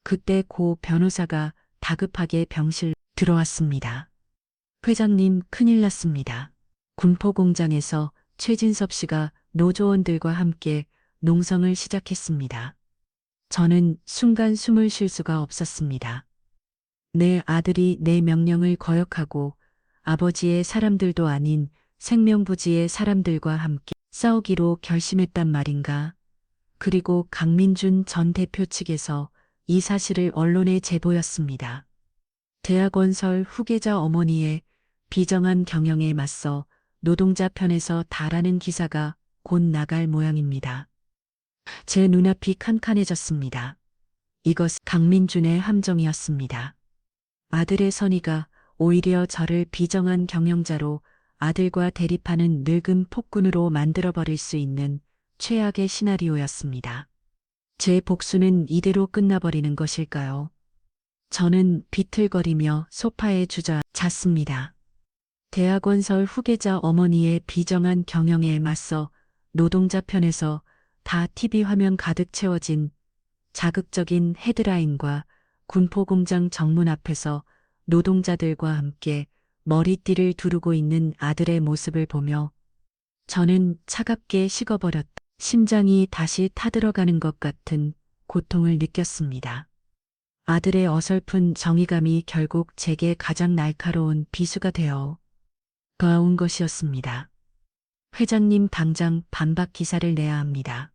그때 고 변호사가 다급하게 병실 들어왔습니다. 회장님, 큰일 났습니다. 군포공장에서 최진섭 씨가 노조원들과 함께 농성을 시작했습니다. 저는 순간 숨을 쉴 수가 없었습니다. 내 아들이 내 명령을 거역하고 아버지의 사람들도 아닌 생명부지의 사람들과 함께 싸우기로 결심했단 말인가. 그리고 강민준 전 대표 측에서 이 사실을 언론에 제보했습니다. 대학원설 후계자 어머니의 비정한 경영에 맞서 노동자 편에서 다라는 기사가 곧 나갈 모양입니다. 제 눈앞이 캄캄해졌습니다. 이것은 강민준의 함정이었습니다. 아들의 선의가 오히려 저를 비정한 경영자로 아들과 대립하는 늙은 폭군으로 만들어버릴 수 있는 최악의 시나리오였습니다. 제 복수는 이대로 끝나버리는 것일까요? 저는 비틀거리며 소파에 주저앉았습니다. 대학원설 후계자 어머니의 비정한 경영에 맞서 노동자 편에서 다 TV 화면 가득 채워진 자극적인 헤드라인과 군포공장 정문 앞에서 노동자들과 함께 머리띠를 두르고 있는 아들의 모습을 보며 저는 차갑게 식어버렸다. 심장이 다시 타들어가는 것 같은 고통을 느꼈습니다. 아들의 어설픈 정의감이 결국 제게 가장 날카로운 비수가 되어 가온 것이었습니다. 회장님 당장 반박 기사를 내야 합니다.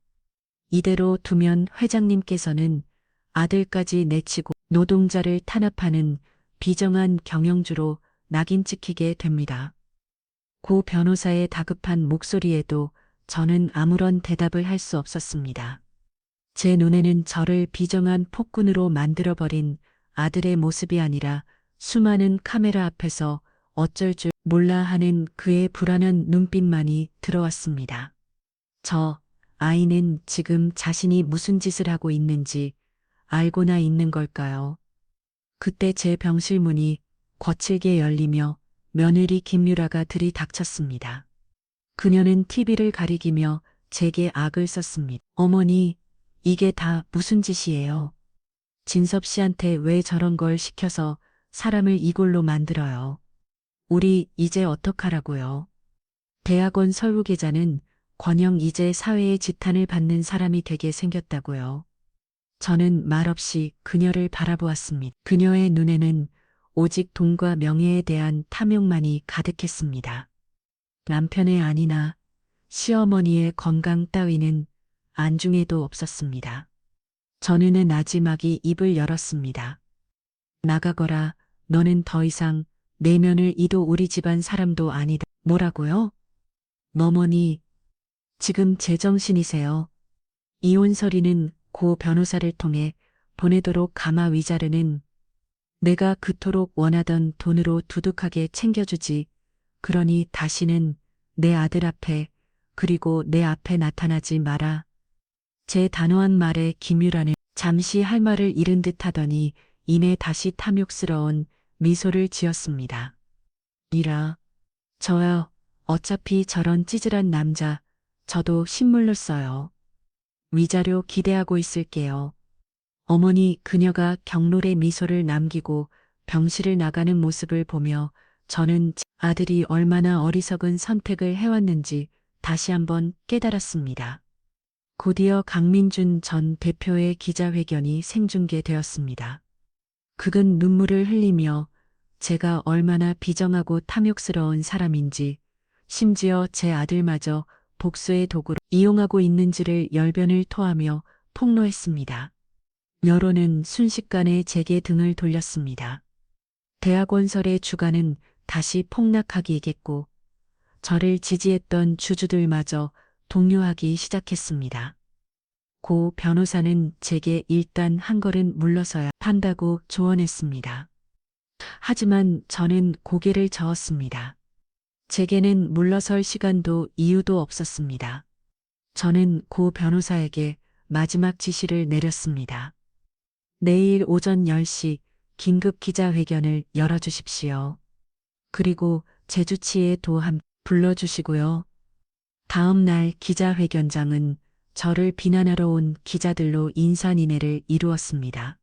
이대로 두면 회장님께서는 아들까지 내치고 노동자를 탄압하는 비정한 경영주로 낙인 찍히게 됩니다. 고 변호사의 다급한 목소리에도 저는 아무런 대답을 할 수 없었습니다. 제 눈에는 저를 비정한 폭군으로 만들어버린 아들의 모습이 아니라 수많은 카메라 앞에서 어쩔 줄 몰라 하는 그의 불안한 눈빛만이 들어왔습니다. 저 아이는 지금 자신이 무슨 짓을 하고 있는지 알고나 있는 걸까요? 그때 제 병실 문이 거칠게 열리며 며느리 김유라가 들이닥쳤습니다. 그녀는 TV를 가리키며 제게 악을 썼습니다. 어머니, 이게 다 무슨 짓이에요? 진섭 씨한테 왜 저런 걸 시켜서 사람을 이골로 만들어요? 우리 이제 어떡하라고요? 대학원 설후계자는 권영 이제 사회의 지탄을 받는 사람이 되게 생겼다고요. 저는 말없이 그녀를 바라보았습니다. 그녀의 눈에는 오직 돈과 명예에 대한 탐욕만이 가득했습니다. 남편의 아니나 시어머니의 건강 따위는 안중에도 없었습니다. 전우는 나지막이 입을 열었습니다. 나가거라, 너는 더 이상 내면을 이도 우리 집안 사람도 아니다. 뭐라고요? 어머니, 지금 제정신이세요. 이혼 서류는 고 변호사를 통해 보내도록 가마 위자료는 내가 그토록 원하던 돈으로 두둑하게 챙겨주지. 그러니 다시는 내 아들 앞에 그리고 내 앞에 나타나지 마라. 제 단호한 말에 김유라는 잠시 할 말을 잃은 듯 하더니 이내 다시 탐욕스러운 미소를 지었습니다. 이라, 저요, 어차피 저런 찌질한 남자, 저도 신물로 써요. 위자료 기대하고 있을게요. 어머니 그녀가 경롤의 미소를 남기고 병실을 나가는 모습을 보며 저는 아들이 얼마나 어리석은 선택을 해왔는지 다시 한번 깨달았습니다. 곧이어 강민준 전 대표의 기자회견이 생중계되었습니다. 그는 눈물을 흘리며 제가 얼마나 비정하고 탐욕스러운 사람인지 심지어 제 아들마저 복수의 도구로 이용하고 있는지를 열변을 토하며 폭로했습니다. 여론은 순식간에 제게 등을 돌렸습니다. 대학원설의 주가는 다시 폭락하기겠고 저를 지지했던 주주들마저 동요하기 시작했습니다. 고 변호사는 제게 일단 한 걸음 물러서야 한다고 조언했습니다. 하지만 저는 고개를 저었습니다. 제게는 물러설 시간도 이유도 없었습니다. 저는 고 변호사에게 마지막 지시를 내렸습니다. 내일 오전 10시 긴급 기자회견을 열어주십시오. 그리고 제주치의 도함 불러주시고요. 다음 날 기자회견장은 저를 비난하러 온 기자들로 인산인해를 이루었습니다.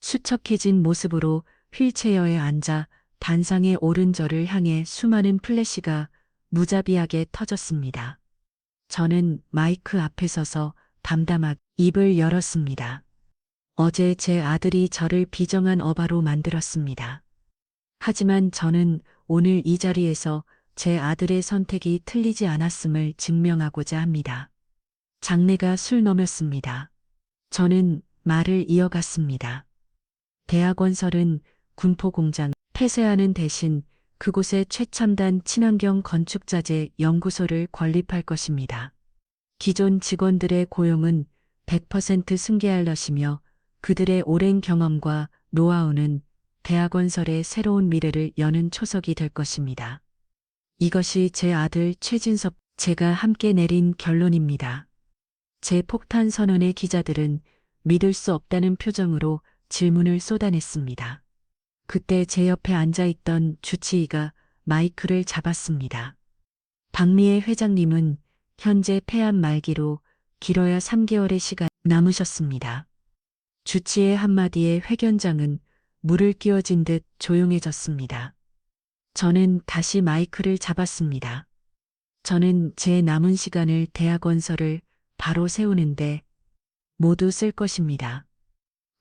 수척해진 모습으로 휠체어에 앉아 단상에 오른 저를 향해 수많은 플래시가 무자비하게 터졌습니다. 저는 마이크 앞에 서서 담담하게 입을 열었습니다. 어제 제 아들이 저를 비정한 어바로 만들었습니다. 하지만 저는 오늘 이 자리에서 제 아들의 선택이 틀리지 않았음을 증명하고자 합니다. 장내가 술 넘었습니다. 저는 말을 이어갔습니다. 대학원설은 군포공장 폐쇄하는 대신 그곳에 최첨단 친환경 건축자재 연구소를 건립할 것입니다. 기존 직원들의 고용은 100% 승계할 것이며 그들의 오랜 경험과 노하우는 대학원설의 새로운 미래를 여는 초석이 될 것입니다. 이것이 제 아들 최진섭 제가 함께 내린 결론입니다. 제 폭탄 선언의 기자들은 믿을 수 없다는 표정으로 질문을 쏟아냈습니다. 그때 제 옆에 앉아있던 주치의가 마이크를 잡았습니다. 박미애 회장님은 현재 폐암 말기로 길어야 3개월의 시간 남으셨습니다. 주치의 한마디에 회견장은 물을 끼워진 듯 조용해졌습니다. 저는 다시 마이크를 잡았습니다. 저는 제 남은 시간을 대학원설을 바로 세우는데 모두 쓸 것입니다.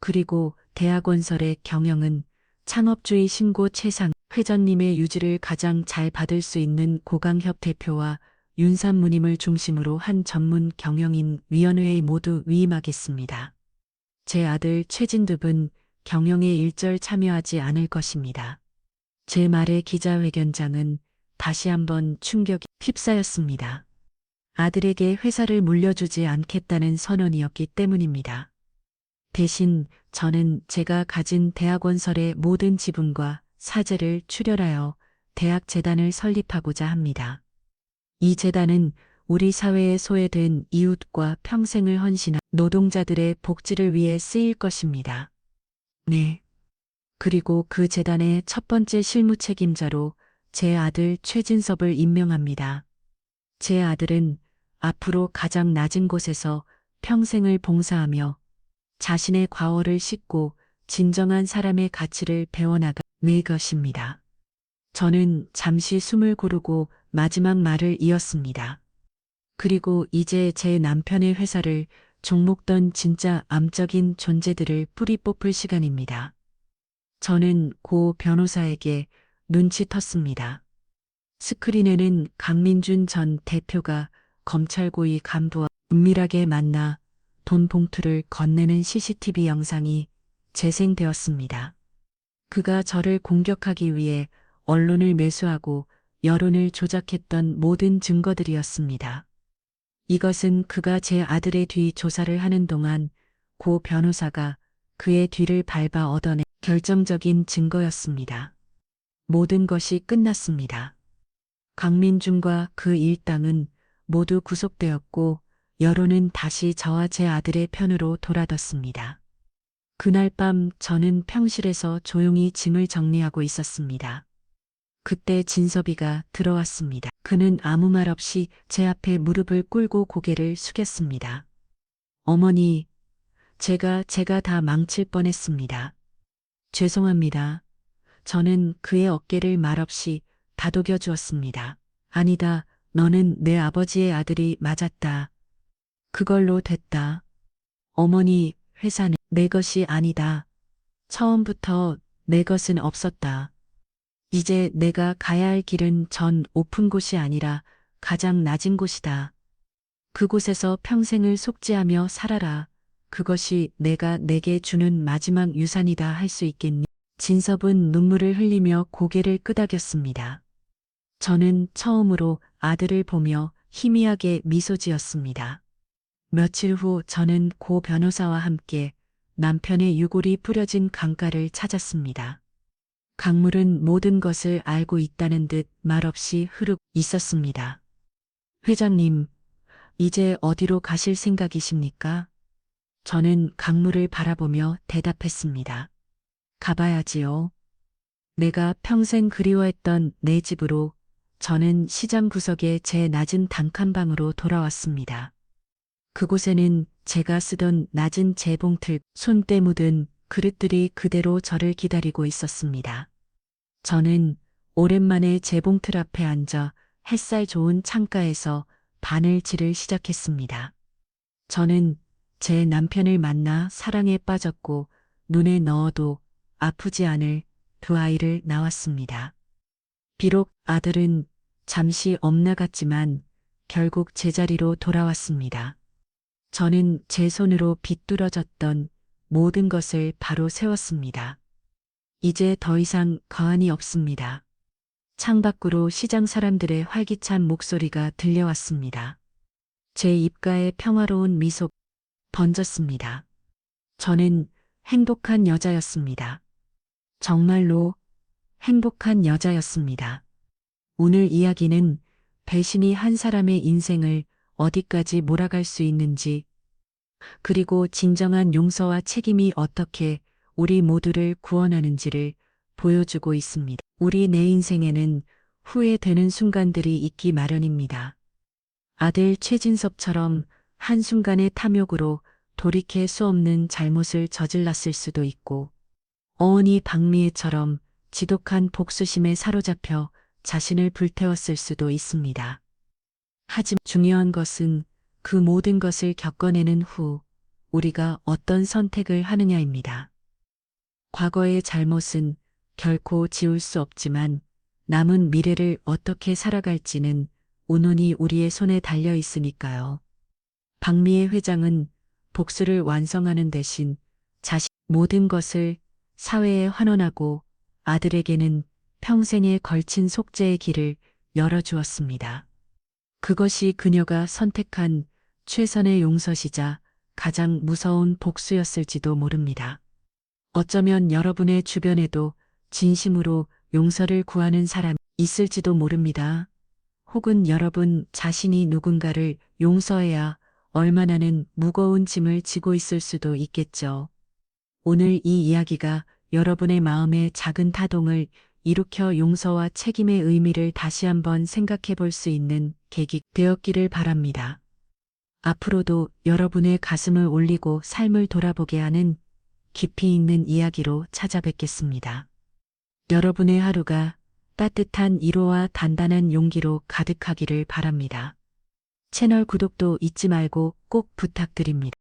그리고 대학원설의 경영은 창업주의 신고 최상 회장님의 유지를 가장 잘 받을 수 있는 고강협 대표와 윤산무님을 중심으로 한 전문 경영인 위원회에 모두 위임하겠습니다. 제 아들 최진득은 경영에 일절 참여하지 않을 것입니다. 제 말에 기자회견장은 다시 한번 충격에 휩싸였습니다. 아들에게 회사를 물려주지 않겠다는 선언이었기 때문입니다. 대신 저는 제가 가진 대학원설의 모든 지분과 사재를 출혈하여 대학재단을 설립하고자 합니다. 이 재단은 우리 사회에 소외된 이웃과 평생을 헌신한 노동자들의 복지를 위해 쓰일 것입니다. 네. 그리고 그 재단의 첫 번째 실무 책임자로 제 아들 최진섭을 임명합니다. 제 아들은 앞으로 가장 낮은 곳에서 평생을 봉사하며 자신의 과오를 씻고 진정한 사람의 가치를 배워나갈 것입니다. 저는 잠시 숨을 고르고 마지막 말을 이었습니다. 그리고 이제 제 남편의 회사를 종목던 진짜 암적인 존재들을 뿌리 뽑을 시간입니다. 저는 고 변호사에게 눈치텄습니다. 스크린에는 강민준 전 대표가 검찰고위 간부와 은밀하게 만나 돈 봉투를 건네는 CCTV 영상이 재생되었습니다. 그가 저를 공격하기 위해 언론을 매수하고 여론을 조작했던 모든 증거들이었습니다. 이것은 그가 제 아들의 뒤 조사를 하는 동안 고 변호사가 그의 뒤를 밟아 얻어낸 결정적인 증거였습니다. 모든 것이 끝났습니다. 강민준과 그 일당은 모두 구속되었고 여론은 다시 저와 제 아들의 편으로 돌아섰습니다. 그날 밤 저는 평실에서 조용히 짐을 정리하고 있었습니다. 그때 진섭이가 들어왔습니다. 그는 아무 말 없이 제 앞에 무릎을 꿇고 고개를 숙였습니다. 어머니, 제가 다 망칠 뻔했습니다. 죄송합니다. 저는 그의 어깨를 말없이 다독여 주었습니다. 아니다, 너는 내 아버지의 아들이 맞았다. 그걸로 됐다. 어머니, 회사는 내 것이 아니다. 처음부터 내 것은 없었다. 이제 내가 가야 할 길은 전 오픈 곳이 아니라 가장 낮은 곳이다. 그곳에서 평생을 속죄하며 살아라. 그것이 내가 내게 주는 마지막 유산이다 할 수 있겠니? 진섭은 눈물을 흘리며 고개를 끄덕였습니다. 저는 처음으로 아들을 보며 희미하게 미소 지었습니다. 며칠 후 저는 고 변호사와 함께 남편의 유골이 뿌려진 강가를 찾았습니다. 강물은 모든 것을 알고 있다는 듯 말없이 흐르고 있었습니다. 회장님, 이제 어디로 가실 생각이십니까? 저는 강물을 바라보며 대답했습니다. 가봐야지요. 내가 평생 그리워했던 내 집으로. 저는 시장 구석의 제 낮은 단칸방으로 돌아왔습니다. 그곳에는 제가 쓰던 낮은 재봉틀, 손때 묻은 그릇들이 그대로 저를 기다리고 있었습니다. 저는 오랜만에 재봉틀 앞에 앉아 햇살 좋은 창가에서 바늘질을 시작했습니다. 저는 제 남편을 만나 사랑에 빠졌고 눈에 넣어도 아프지 않을 두 아이를 낳았습니다. 비록 아들은 잠시 엇나갔지만 결국 제자리로 돌아왔습니다. 저는 제 손으로 비뚤어졌던 모든 것을 바로 세웠습니다. 이제 더 이상 거한이 없습니다. 창밖으로 시장 사람들의 활기찬 목소리가 들려왔습니다. 제 입가에 평화로운 미소 번졌습니다. 저는 행복한 여자였습니다. 정말로 행복한 여자였습니다. 오늘 이야기는 배신이 한 사람의 인생을 어디까지 몰아갈 수 있는지, 그리고 진정한 용서와 책임이 어떻게 우리 모두를 구원하는지를 보여주고 있습니다. 우리 내 인생에는 후회되는 순간들이 있기 마련입니다. 아들 최진섭처럼 한순간의 탐욕으로 돌이킬 수 없는 잘못을 저질렀을 수도 있고, 어머니 박미애처럼 지독한 복수심에 사로잡혀 자신을 불태웠을 수도 있습니다. 하지만 중요한 것은 그 모든 것을 겪어내는 후 우리가 어떤 선택을 하느냐입니다. 과거의 잘못은 결코 지울 수 없지만 남은 미래를 어떻게 살아갈지는 온전히 우리의 손에 달려 있으니까요. 박미애 회장은 복수를 완성하는 대신 자신 모든 것을 사회에 환원하고 아들에게는 평생에 걸친 속죄의 길을 열어주었습니다. 그것이 그녀가 선택한 최선의 용서시자 가장 무서운 복수였을지도 모릅니다. 어쩌면 여러분의 주변에도 진심으로 용서를 구하는 사람이 있을지도 모릅니다. 혹은 여러분 자신이 누군가를 용서해야 얼마나는 무거운 짐을 지고 있을 수도 있겠죠. 오늘 이 이야기가 여러분의 마음에 작은 타동을 일으켜 용서와 책임의 의미를 다시 한번 생각해 볼 수 있는 계기 되었기를 바랍니다. 앞으로도 여러분의 가슴을 울리고 삶을 돌아보게 하는 깊이 있는 이야기로 찾아뵙겠습니다. 여러분의 하루가 따뜻한 위로와 단단한 용기로 가득하기를 바랍니다. 채널 구독도 잊지 말고 꼭 부탁드립니다.